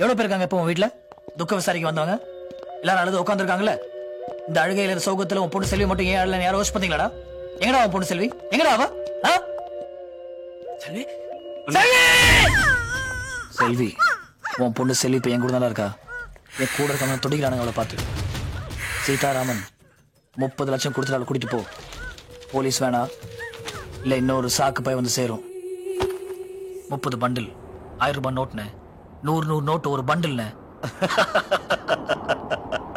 Speaker 3: எவ்வளவு பேர் இருக்காங்க இப்போ உன் வீட்டுல? துக்க விசாரிக்க வந்தவங்க எல்லாரும் அழுது உட்காந்துருக்காங்கல்ல. இந்த அழுகையில சௌகத்துல உன் பொண்ணு செல்வி மட்டும் ஏன் அழல? யாரும் யோசிச்சு பாத்தீங்களாடா? எங்கடா உன் பொண்ணு செல்வி? எங்கடா அவ?
Speaker 6: செல்வி,
Speaker 3: செல்வி, உன் பொண்ணு செல்வி இப்ப என் கூட தானே இருக்கா. என் கூட இருக்கவங்க துடிக்கிறானுங்க அவளை பார்த்து. சீதாராமன் 30 லட்சம் கொடுத்துட்டு அவளை கூட்டிட்டு போ. போலீஸ் வேணா, இல்ல இன்னொரு சாக்கு பை வந்து சேரும். 30 பண்டில் 1000 ரூபாய் நோட்னு, 100 நோட்டு ஒரு பண்டில்னு.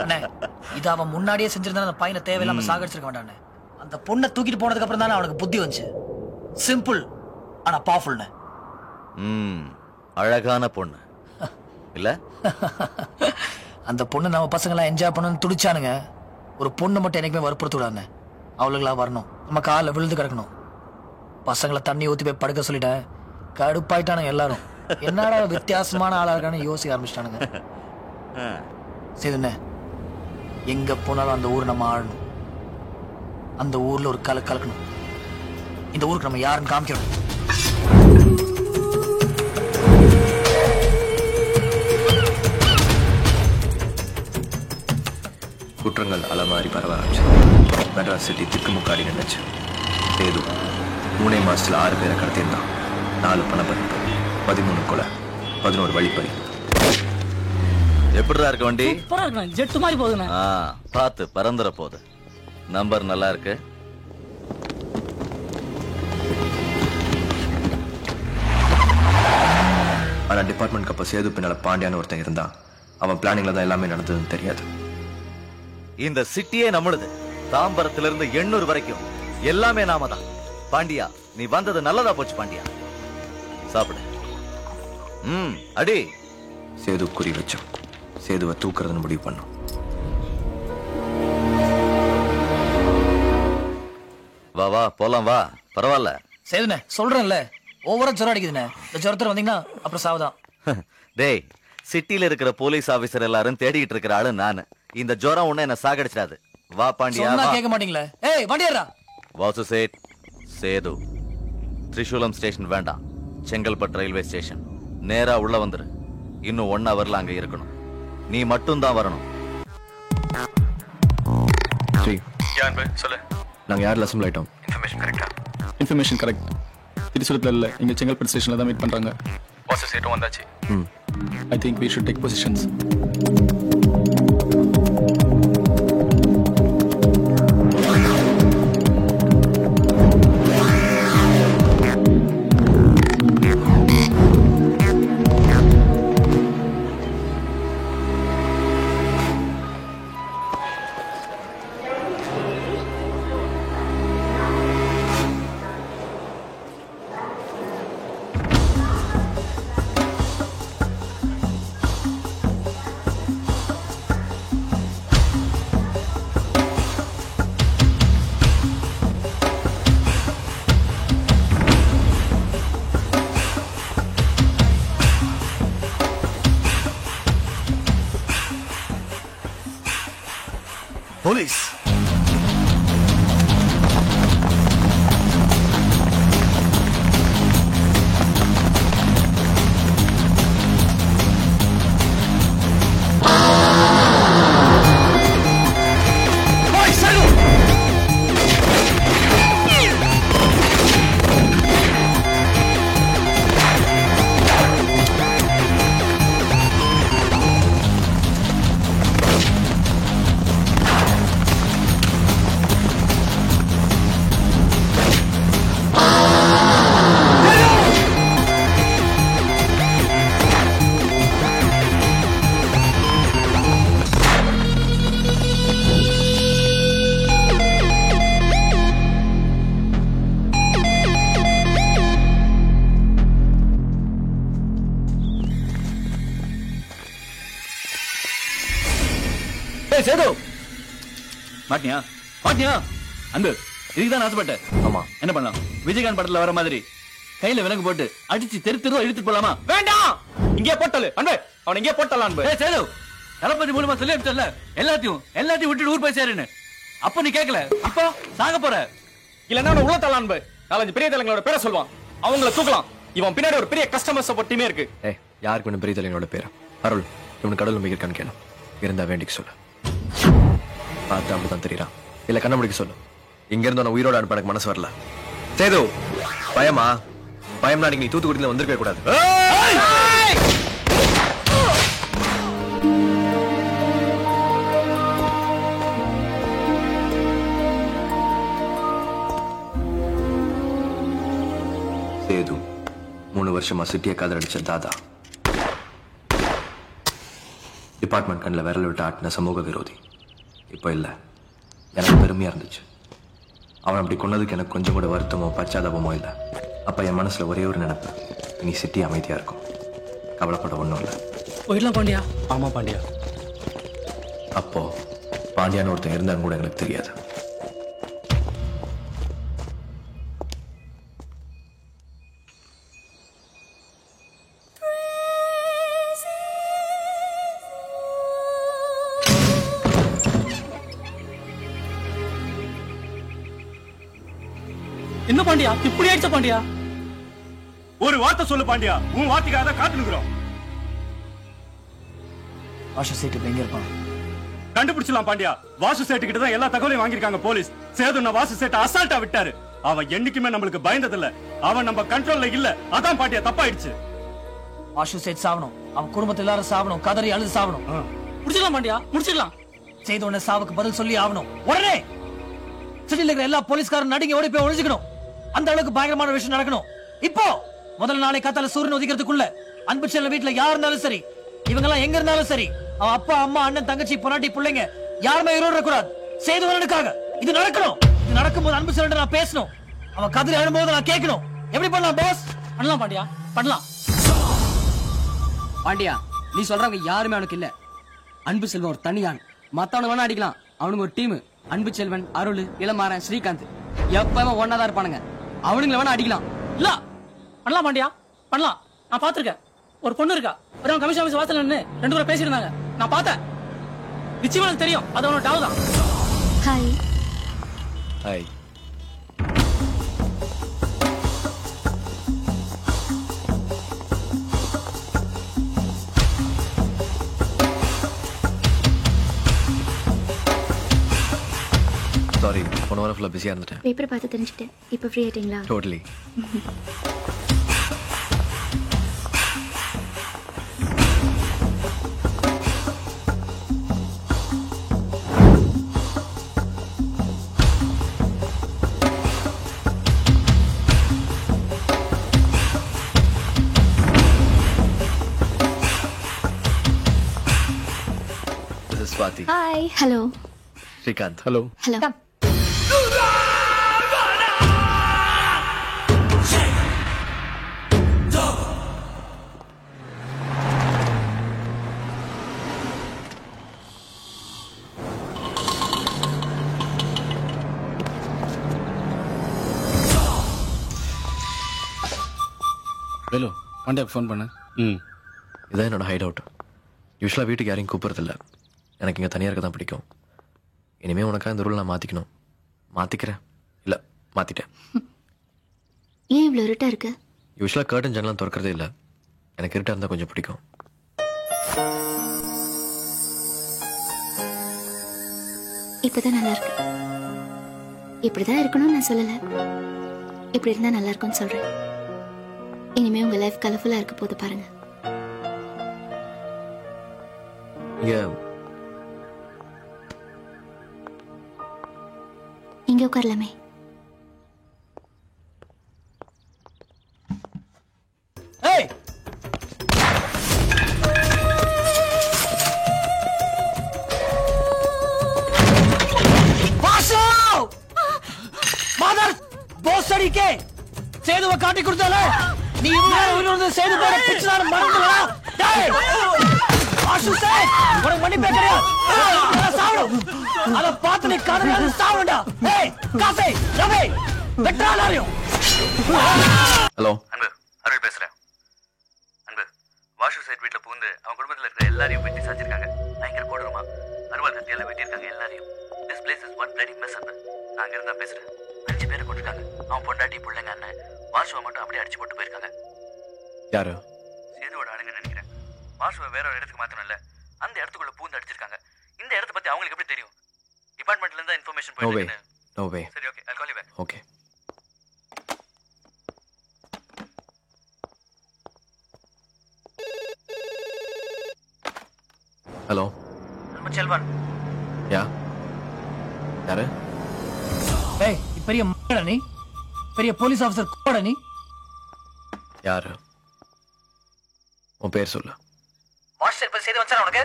Speaker 3: அண்ணே, இது அவன் முன்னாடியே செஞ்சிருந்தா அந்த பையனை தேவையில்லாம சாகடிச்சிருக்க வேண்டாண்ணே. அந்த பொண்ணை தூக்கிட்டு போனதுக்கு அப்புறம் தானே அவனுக்கு புத்தி வந்துச்சு. சிம்பிள் ஆனா பவர்ஃபுல்னு.
Speaker 16: அழகான பொண்ணு இல்ல?
Speaker 3: அந்த பொண்ணு நம்ம பசங்களாம் என்ஜாய் பண்ணணும்னு துடிச்சானுங்க. ஒரு பொண்ணு மட்டும் என்னைக்குமே வற்புறுத்த விடாதுண்ணே. அவளுங்களா வரணும், நம்ம காலில் விழுந்து கிடக்கணும். பசங்களை தண்ணி ஊற்றி போய் படுக்க சொல்லிட்டேன். கடுப்பாயிட்டானுங்க எல்லாரும். என்னடா வித்தியாசமான ஆளா இருக்கான்னு யோசிக்க ஆரம்பிச்சிட்டானுங்க. சரிண்ணே, எங்க போனாலும் அந்த ஊர் நம்ம ஆளணும். அந்த ஊர்ல ஒரு கலக்கணும். இந்த ஊருக்கு நம்ம யாருன்னு காமிக்கணும்.
Speaker 1: குற்றங்கள் அலமாரி பரவ ஆரம்பிச்சு. மெட்ராஸ் சிட்டி திக்குமுக்காடி நின்றுச்சு. சேது 3 மாசத்துல 6 பேரை கடத்தியிருந்தான். 4 பணப்பறிப்பு, 13 கொலை, 11 வழிப்பறி.
Speaker 16: எப்படிதான் இருக்கு வண்டி?
Speaker 6: ஜெட் மாதிரி போகுதுண்ணே.
Speaker 16: பார்த்து பறந்துற போகுது. நம்பர் நல்லா இருக்கு.
Speaker 1: ஆனா டிபார்ட்மெண்ட்க்கு அப்ப சேது பின்னால பாண்டியான்னு ஒருத்தன் இருந்தான். அவன் பிளானிங்ல தான் எல்லாமே நடந்ததுன்னு தெரியாது.
Speaker 16: இந்த சிட்டியே நம்மளுது. தாம்பரத்துல இருந்து 800 வரைக்கும் எல்லாமே நாம தான். பாண்டியா, நீ வந்தது நல்லதா போச்சு பாண்டியா. சாப்பிடு. அடி.
Speaker 1: சேது குறி வச்சோம். சேதுவை தூக்குறதுன்னு முடிவு பண்ணோம்.
Speaker 16: வா வா போலாம் வா. பரவாயில்ல
Speaker 3: சேதுண்ணே, சொல்றேன்ல ஓவரா ஜுரம் அடிக்குதுண்ணே. இந்த ஜுரத்துல வந்தீங்கன்னா அப்புறம் சாவுதான்.
Speaker 16: டேய், சிட்டில இருக்கிற போலீஸ் ஆபீசர் எல்லாரும் தேடிட்டு இருக்கிற ஆளு நானு. இந்த ஜுரம் ஒண்ணு என்ன சாகடிச்சிடாது. வா பாண்டியா
Speaker 3: சொன்னா
Speaker 16: வா.
Speaker 3: கேட்க மாட்டீங்களே. ஏய் வண்டியேறா.
Speaker 16: வாசு சேட், சேது, திரிசூலம் ஸ்டேஷன் வேண்டாம், செங்கல்பட்டு ரயில்வே ஸ்டேஷன். நேரா உள்ள வந்துரு. இன்னும் 1 ஹவர்ல அங்க இருக்கணும். நீ மட்டும் தான் வரணும்.
Speaker 5: சொல்லு.
Speaker 1: நாங்க யார் அசெம்பிள் ஆயிட்டோம்?
Speaker 5: இன்ஃபர்மேஷன் கரெக்டா? Information correct. திரிசூலத்துல இல்ல, இங்க செங்கல்பட்டு ஸ்டேஷன்ல தான் மீட் பண்றாங்க. வாசு சேட்டும் வந்தாச்சு. I think we should take positions.
Speaker 16: Police
Speaker 7: Sethu மாட்டியா மாட்டியா அன்பு இதுக்குதான் ஆசைப்பட்டேன்.
Speaker 1: ஆமா,
Speaker 7: என்ன பண்ணலாம்? விஜயகாந்த் படத்துல வர மாதிரி கையில விலங்கு போட்டு அடிச்சு தெருவா இழுத்துட்டு போலாமா?
Speaker 5: வேண்டாம், இங்கே போட்டல அன்பு. அவன் இங்கே போட்டலாம் அன்பு.
Speaker 7: சேது, தளபதி மூலமா சொல்லி அனுப்பிச்சல எல்லாத்தையும் விட்டுட்டு ஊர் போய் சேருன்னு. அப்ப நீ கேட்கல, இப்போ சாக போற.
Speaker 5: இல்லன்னா உள்ள தரலாம் அன்பு. 4-5 பெரிய தலைங்களோட பேரை சொல்லுவான், அவங்கள தூக்கலாம். இவன் பின்னாடி ஒரு பெரிய கஸ்டமர் சப்போர்ட் டீமே இருக்கு.
Speaker 1: யாருக்கு ஒன்று பெரிய தலைவனோட பேரா? அருள், இவனு கடல் நம்பிக்கை இருக்கான்னு கேளு. இருந்தா வேண்டிக்கு சொல்லு. பார்த்தா அப்படிதான் தெரியறான். இல்ல கண்ண முடிக்க சொல்லு. இங்க இருந்து உன உயிரோட அனுப்ப எனக்கு மனசு வரல. சேது, பயமா? பயம்னா நீ தூத்துக்குடியில வந்திருக்க கூடாது. சேது 3 வருஷமா சிட்டியை காதலடிச்ச தாதா. டிபார்ட்மெண்ட் கண்ணில் விரல் விட்டு ஆட்டின சமூக விரோதி. இப்போ இல்ல, எனக்கு பெருமையா இருந்துச்சு. அவன் அப்படி கொன்னதுக்கு எனக்கு கொஞ்சம் கூட வருத்தமோ பச்சாதாபமோ இல்லை. அப்ப என் மனசுல ஒரே ஒரு நினைப்பு, இனி சிட்டி அமைதியா இருக்கும், கவலைப்பட ஒண்ணும் இல்லை.
Speaker 3: போயிடலாம் பாண்டியா.
Speaker 5: ஆமா பாண்டியா.
Speaker 1: அப்போ பாண்டியான்னு ஒருத்தன் இருந்தான்னு கூட எனக்கு தெரியாது.
Speaker 5: என்ன பாண்டியா இப்படி ஆயிடுச்ச பாண்டியா? ஒரு வார்த்தை சொல்லு பாண்டியா, உன் வார்த்தைக்காக தான் காத்து நிக்கிறோம்.
Speaker 3: வாசு சேட்டு இப்ப எங்க இருப்பான்?
Speaker 5: கண்டுபிடிச்சலாம் பாண்டியா. வாசு சேட்டு கிட்ட தான் எல்லா தகவலையும் வாங்கிருக்காங்க போலீஸ். சேதுன்னா வாசு சேட்டை அசால்ட்டா விட்டாரு. அவன் என்னைக்குமே நம்மளுக்கு பயந்தது இல்ல. அவன் நம்ம கண்ட்ரோல்ல இல்ல. அதான் பாண்டியா தப்பாயிடுச்சு.
Speaker 3: வாசு சேட் சாவணும், அவன் குடும்பத்துல எல்லாரும் சாவணும், கதறி அழுது சாவணும். முடிச்சிடலாம் பாண்டியா, முடிச்சிடலாம். சேது உன்ன சாவுக்கு பதில் சொல்லி ஆகணும் உடனே. சிட்டில இருக்கிற எல்லா போலீஸ்காரன் நடுங்கி ஓடி போய் ஒளிஞ்சுக்கணும். அந்த அளவுக்கு பயங்கரமான விஷயம் நடக்கணும். இப்போ முதல் நாளை காத்தால சூரியன் உதிக்கிறதுக்குள்ள அன்பு செல்வன் வீட்டுல யார் இருந்தாலும் சரி, இவங்க எல்லாம் எங்க இருந்தாலும் சரி, அவன் அப்பா அம்மா அண்ணன் தங்கச்சி பொண்டாட்டி பிள்ளைங்க யாருமே இருக்க கூடாது. சேதுவனுக்காக இது நடக்கணும். இது நடக்கும்போது அன்பு செல்வன் நான் பேசணும். அவன் கதிரை எழும்போது நான் கேட்கணும். எப்படி பண்ணலாம் பாஸ்? பண்ணலாம் பாண்டியா, பண்ணலாம்.
Speaker 11: பாண்டியா, நீ சொல்றவங்க யாருமே அவனுக்கு இல்ல. அன்பு செல்வன் ஒரு தனியான். மத்தவனுக்கு வேணா அடிக்கலாம், அவனுக்கு ஒரு டீம். அன்பு செல்வன், அருள், இளமாறன், ஸ்ரீகாந்த் எப்பவும் ஒன்னாதான் இருப்பானுங்க. அவனுங்களை வேணா அடிக்கலாம்.
Speaker 3: இல்ல பண்ணலாம் பாண்டியா, பண்ணலாம். நான் பாத்துருக்கேன். ஒரு பொண்ணு இருக்கா, ஒரு கமிஷன் ஆபீஸ் வாசல்ல நின்னு 2 பேரும் பேசிட்டு இருந்தாங்க. நான் பார்த்தேன். நிச்சயமா எனக்கு தெரியும் அது அவனோட டாவ் தான்.
Speaker 12: ஹாய்.
Speaker 1: ஹாய். சாரி, போன வாரம் ஃபுல்லாக பிஸியாக இருந்துட்டேன்.
Speaker 12: பேப்பர் பார்த்து தெரிஞ்சுக்கிட்டேன். இப்போ ஃப்ரீ ஆயிட்டீங்களா?
Speaker 1: Totally. This is Swati.
Speaker 12: Hi. Hello.
Speaker 1: Srikanth.
Speaker 4: Hello.
Speaker 12: Hello.
Speaker 4: Velu, பாண்டியாக்கு ஃபோன் பண்ண.
Speaker 1: இதான் என்னோட ஹைட் அவுட். யூஸ்வலாக வீட்டுக்கு யாரையும் கூப்பிட்றதில்ல. எனக்கு இங்கே தனியாக இருக்க தான் பிடிக்கும். இனிமேல் உனக்காக இந்த ரூல் நான் மாற்றிக்கணும். மாற்றிக்கிறேன். இல்லை, மாற்றிட்டேன்.
Speaker 12: ஏன் இவ்வளோ இருட்டா இருக்கு?
Speaker 1: யூஸ்வலாக கர்டன் ஜன்னலாம் திறக்கிறதே இல்லை. எனக்கு இருட்டாக இருந்தால் கொஞ்சம் பிடிக்கும்.
Speaker 12: இப்பதான் நல்லா இருக்கு. இப்படிதான் இருக்கணும்னு நான் சொல்லல. இப்படி இருந்தா நல்லா இருக்கும்னு சொல்றேன். இனிமே உங்க லைஃப் கலர்ஃபுல்லா இருக்க போது பாருங்க. இங்க உட்காரலாமே.
Speaker 3: ஏய், பாஷா மதர் போஸ்டடி கே சேதுவை காட்டி கொடுத்தால நீ இவங்க சேது பேர பிச்சனால மறந்துடா. டேய் பாஷு சே ஒரு மணி பேக்கறியா சாவடு. அத பார்த்து நீ கதறாத சாவடா. ஏய் காசே ரவி வெட்றாலாரியும்.
Speaker 1: ஹலோ.
Speaker 17: அன்பு, அருள் பேசுறேன். அன்பு, வாஷு சைட் வீட்டுல பூந்து அவன் குடும்பத்துல இருக்கிற எல்லாரையும் வெட்டி சாச்சிருக்காங்க. பயங்கர கொடூரமா அருவாள் கத்தியால வெட்டியிருக்காங்க எல்லாரையும். This place is one bloody mess. அன்பு, நான் அங்க இருந்தா பேசுறேன். 5 பேரை கொண்டிருக்காங்க. அவன் பொண்டாட்டி பிள்ளைங்க அண்ணன் வாஷுவை மட்டும் அப்படியே அடிச்சு போட்டு போயிருக்காங்க.
Speaker 1: யாரு?
Speaker 17: சேதுவோட ஆளுங்க நினைக்கிறேன். வாஷுவை வேற ஒரு இடத்துக்கு மாத்தணும் இல்ல, அந்த இடத்துக்குள்ள பூந்து அடிச்சிருக்காங்க. இந்த இடத்தை பத்தி அவங்களுக்கு எப்படி தெரியும்? டிபார்ட்மெண்ட்ல இருந்தா இன்ஃபர்மேஷன் போயிருக்கு.
Speaker 1: No way.
Speaker 17: சரி, okay, I'll call you back.
Speaker 1: Okay. Hello.
Speaker 3: Anbuselvan.
Speaker 1: யா, யாரு?
Speaker 3: ஏய், பெரிய மடா நீ, பெரிய போலீஸ் ஆபீசர் கோடா நீ.
Speaker 1: யாரு? உன் பேர் சொல்லு.
Speaker 3: வாட்ஸ்அப் செய்து வச்சானே உனக்கு.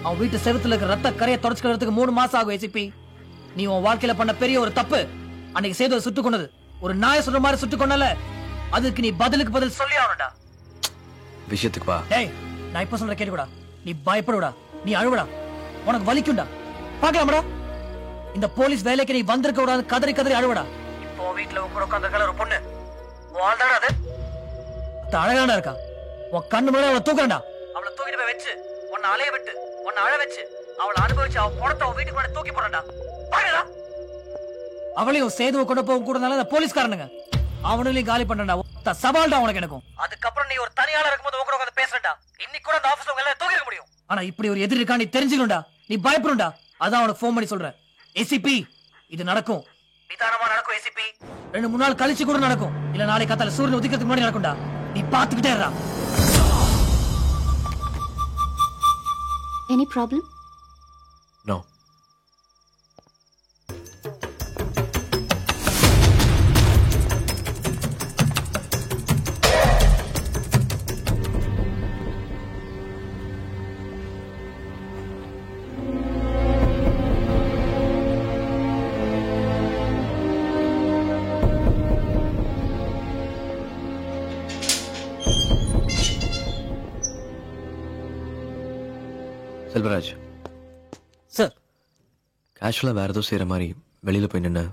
Speaker 3: அவன் வீட்டு செவுத்துல இருக்க ரத்த கரையை தொடச்சுக்கிறதுக்கு 3 மாசம் ஆகும். ஏசிபி, நீ உன் வாழ்க்கையில பண்ண பெரிய ஒரு தப்பு. அன்னைக்கு சேதுவை சுட்டு கொண்டது. ஒரு நாயை சுடுற மாதிரி சுட்டு கொண்டல. அதுக்கு நீ பதிலுக்கு பதில் சொல்லி ஆகணும்டா.
Speaker 1: விஷயத்துக்கு வா.
Speaker 3: டேய், நான் இப்ப சொல்ற கேட்டுடா. நீ பயப்படுடா, நீ அழுவடா, உனக்கு வலிக்கும்டா. பாக்கலாம்டா. இந்த போலீஸ் வேலைக்கு நீ வந்திருக்க கூடாது. கதறி கதறி அழுவடா. இப்போ வீட்டுல உங்க உட்கார்ந்திருக்கல ஒரு பொண்ணு, வாழ்தாடா அது. அழகான இருக்கா. உன் கண்ணு முன்னாடி அவளை தூக்குறா. அவளை தூக்கிட்டு போய் வச்சு உன்னை அலைய விட்டு உன்னை அழ வச்சு அவளை அனுபவிச்சு அவ பணத்தை அவன் வீட்டுக்கு முன்னாடி தூக்கி போறா. பாருடா, அவளையும் சேதுவை கொண்டு போக கூடனால அந்த போலீஸ்காரனுங்க அவனுங்களையும் காலி பண்ணா. சவால்டா உனக்கு எனக்கும். அதுக்கப்புறம் நீ ஒரு தனியாளர் இருக்கும்போது உங்க உட்காந்து பேசுறா. இன்னைக்கு கூட அந்த ஆபீஸ்ல உங்க எல்லாம் தூக்கிட முடியும். ஆனா இப்படி ஒரு எதிரி இருக்கா நீ தெரிஞ்சுக்கணும்டா. நீ பயப்படும்டா. அதான் அவனுக்கு ஃபோன் பண்ணி சொல்றேன். ஏசிபி, இது நடக்கும். நிதானமா நடக்கும் ஏசிபி. 2-3 நாள் கழிச்சு கூட நடக்கும். இல்ல நாளை காத்தால சூரியன் உதிக்கிறதுக்கு முன்னாடி நடக்கும்டா. நீ பாத்துக்கிட்டே இருடா.
Speaker 12: Any problem?
Speaker 1: No. Selvaraj
Speaker 6: sir
Speaker 1: கேஷுவலாக வேறு ஏதோ செய்கிற மாதிரி வெளியில் போய் நின்று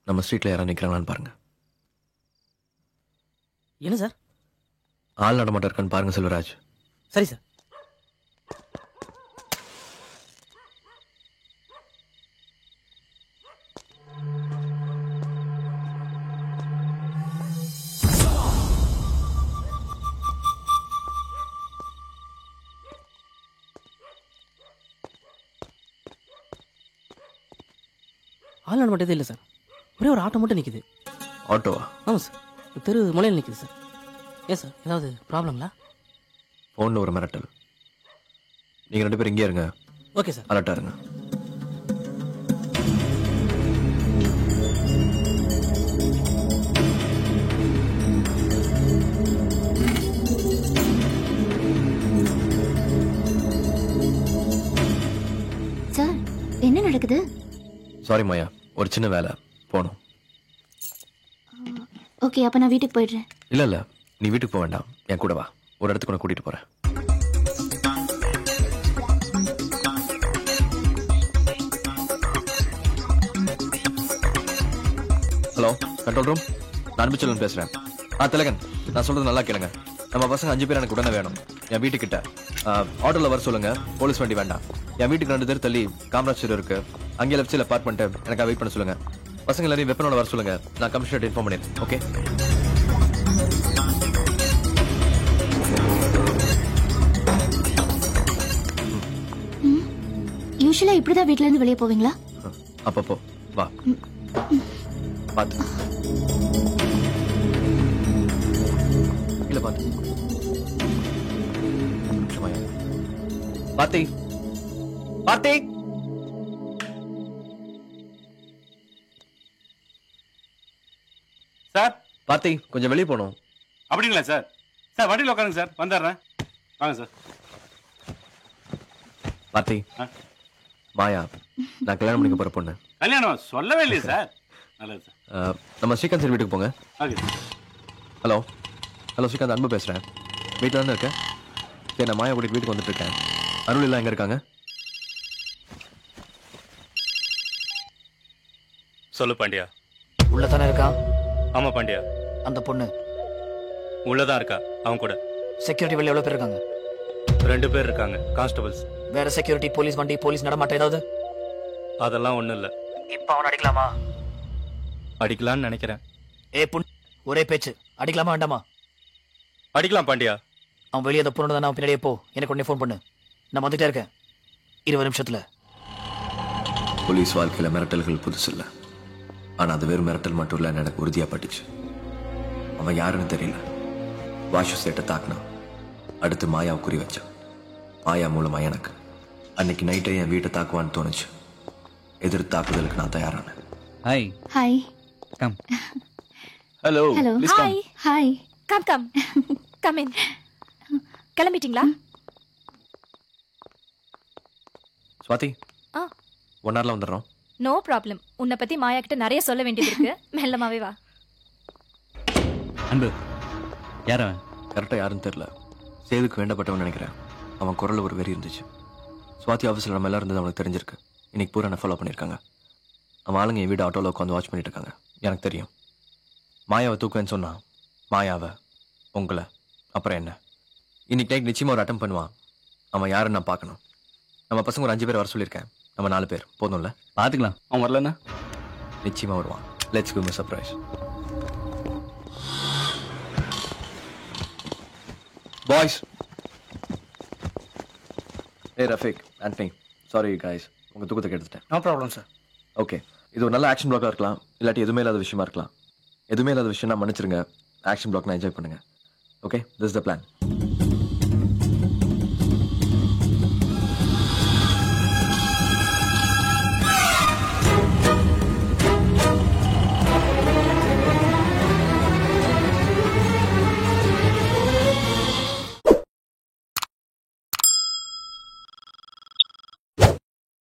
Speaker 1: நம்ம ஸ்ட்ரீட்டில் யாராவது நிற்கிறாங்களான்னு பாருங்க.
Speaker 6: என்ன சார்?
Speaker 1: ஆள் நடமாட்டம் இருக்கான்னு பாருங்க செல்வராஜ்.
Speaker 6: சரி சார். ஆள் நடமாட்டதே இல்லை சார். ஒரே ஒரு ஆட்டோ மட்டும் நிற்குது.
Speaker 1: ஆட்டோவா?
Speaker 6: ஆமாம் சார். தெரு முனையில் நிற்குது சார். ஏன் சார் ஏதாவது ப்ராப்ளங்களா?
Speaker 1: ஃபோனில் ஒரு மிரட்டல். நீங்கள் 2 பேரும் இங்கே இருங்க.
Speaker 6: Okay sir.
Speaker 1: அலர்ட்டாக இருங்க.
Speaker 12: சார் என்ன நடக்குது?
Speaker 1: சாரி மாயா, ஒரு சின்ன வேலை போகணும்.
Speaker 12: ஓகே, அப்ப நான் வீட்டுக்கு போயிடுறேன்.
Speaker 1: இல்லை நீ வீட்டுக்கு போக வேண்டாம், என் கூட வா. ஒரு இடத்துக்கு நான் கூட்டிகிட்டு போகிறேன். ஹலோ, கண்ட்ரோல் ரூம், நான் அன்புச்செல்வன் பேசுகிறேன். திலகன், நான் சொல்கிறது நல்லா கேளுங்க. நம்ம பசங்க 5 பேர் எனக்கு உடனே வேணும். என் வீட்டுக்கிட்ட ஆட்டோவில் வர சொல்லுங்க. போலீஸ் வண்டி வேண்டாம். என் வீட்டுக்கு 2 பேர் தள்ளி காமராஜ் தெரு இருக்கு, அங்கே லெஃப்ட் சைடில் பார்க் பண்ணிட்டு எனக்கு வெயிட் பண்ண சொல்லுங்க. பசங்க எல்லாரையும் வெப்பனோட வர சொல்லுங்க. நான் கமிஷனர் இன்ஃபார்ம் பண்ணிடுறேன். ஓகே?
Speaker 12: யூஷுவலா இப்படிதான் வீட்ல இருந்து வெளியே போவீங்களா?
Speaker 1: அப்பப்போ வா. பாத்து இல்ல பாத்து பாத்தி பாத்தி
Speaker 7: சார்
Speaker 1: பாத்தி கொஞ்சம் வெளியே போகணும்.
Speaker 7: அப்படிங்களா சார்? சார் வண்டியில் உட்காருங்க சார், வந்துடுறேன். வாங்க சார்.
Speaker 1: பாத்தி, மாயா நான் கல்யாணம் பண்ணிக்க போற பொண்ணு.
Speaker 7: கல்யாணம் சொல்லவே இல்லையே சார். நல்லது சார்.
Speaker 1: நம்ம ஸ்ரீகாந்த் சார் வீட்டுக்கு போங்க.
Speaker 7: ஓகே.
Speaker 1: ஹலோ ஹலோ, ஸ்ரீகாந்த், அன்பு பேசுறேன். வீட்டில் தானே இருக்கேன்? சரி, நான் மாயா கூட்டிட்டு வீட்டுக்கு வந்துட்டு இருக்கேன். அருள் எல்லாம் எங்க இருக்காங்க?
Speaker 5: சொல்லு பாண்டியா.
Speaker 3: உள்ள தானே இருக்கா?
Speaker 5: ஆமா பாண்டியா.
Speaker 3: அந்த பொண்ணு
Speaker 5: உள்ளதான் இருக்கா. அவன் கூட
Speaker 3: செக்யூரிட்டி வெளியே எவ்வளவு பேர் இருக்காங்க?
Speaker 5: 2 பேர் இருக்காங்க, கான்ஸ்டபிள்ஸ்.
Speaker 3: வேற செக்யூரிட்டி, போலீஸ் வண்டி, போலீஸ் நடமாட்டம் ஏதாவது?
Speaker 5: அதெல்லாம் ஒண்ணும் இல்ல.
Speaker 3: இப்ப அவன் அடிக்கலாமா?
Speaker 5: அடிக்கலாம்னு நினைக்கிறேன்.
Speaker 3: பொண்ணு ஒரே பேச்சு, அடிக்கலாமா வேண்டாமா?
Speaker 5: அடிக்கலாம் பாண்டியா.
Speaker 3: அவன் வெளியே பொண்ணு தானே, அவன் பின்னாடியே போ. எனக்கு உடனே ஃபோன் பண்ணு, நான் வந்துட்டே இருக்கேன் 20 நிமிஷத்துல.
Speaker 1: போலீஸ் வாழ்க்கையில மிரட்டல்கள் புதுசு இல்லை. ஆனா அது வெறும் மிரட்டல் மட்டும் இல்லைன்னு எனக்கு உறுதியா பட்டுச்சு. அவன் யாருன்னு தெரியல. வாஷு சேட்டை தாக்குனா, அடுத்து மாயாவை குறி வச்சான். மாயா மூலமா எனக்கு அன்னைக்கு நைட்டே என் வீட்டை தாக்குவான்னு தோணுச்சு. எதிர் தாக்குதலுக்கு நான் தயாரானேன்.
Speaker 10: Hi hi come.
Speaker 1: Hello
Speaker 9: hello hi hi come come come in. கிளம்பிட்டீங்களா?
Speaker 1: ஸ்வாதி, 1 hourல வந்துடுறோம்.
Speaker 9: No problem. உன்னை பத்தி மாயா கிட்ட நிறைய சொல்ல வேண்டியது இருக்கு. மெல்லமாவே வா.
Speaker 7: அன்பு யார் அவன்?
Speaker 1: கரெக்டாக யாருன்னு தெரியல. சேதுக்கு வேண்டப்பட்டவன் நினைக்கிறேன். அவன் குரல் ஒரு வெறி இருந்துச்சு. ஸ்வாதி ஆஃபீஸில் நம்ம எல்லாம் இருந்தது அவனுக்கு தெரிஞ்சிருக்கு. இன்னைக்கு பூரா என்ன ஃபாலோ பண்ணியிருக்காங்க. அவன் ஆளுங்க என் வீடு ஆட்டோவில் உட்காந்து வாட்ச் பண்ணிட்டு இருக்காங்க. எனக்கு தெரியும். மாயாவை தூக்குவேன்னு சொன்னான். மாயாவை, உங்களை, அப்புறம் என்ன. இன்னைக்கு நைட் நிச்சயமாக ஒரு அட்டம் பண்ணுவான். அவன் யாருன்னு நான் பார்க்கணும். நம்ம பசங்க ஒரு 5 பேர் வர சொல்லியிருக்கேன். நம்ம 4 பேர் போதும்ல?
Speaker 7: பார்த்துக்கலாம். அவன் வரலன்னா
Speaker 1: நிச்சயமாக வருவான். Let's give him a surprise. Boys. ஏய் ரஃபீக், ஆண்டனி, சாரி கைஸ், உங்கள் தூக்கத்தை கெடுத்துட்டேன்.
Speaker 3: No problem sir.
Speaker 1: ஓகே, இது ஒரு நல்ல ஆக்ஷன் பிளாக்காக இருக்கலாம், இல்லாட்டி எதுவுமே இல்லாத விஷயமா இருக்கலாம். எதுவுமே இல்லாத விஷயம்னா மன்னிச்சிருங்க. ஆக்ஷன் பிளாக் நான் என்ஜாய் பண்ணுங்க. Okay, this is the plan.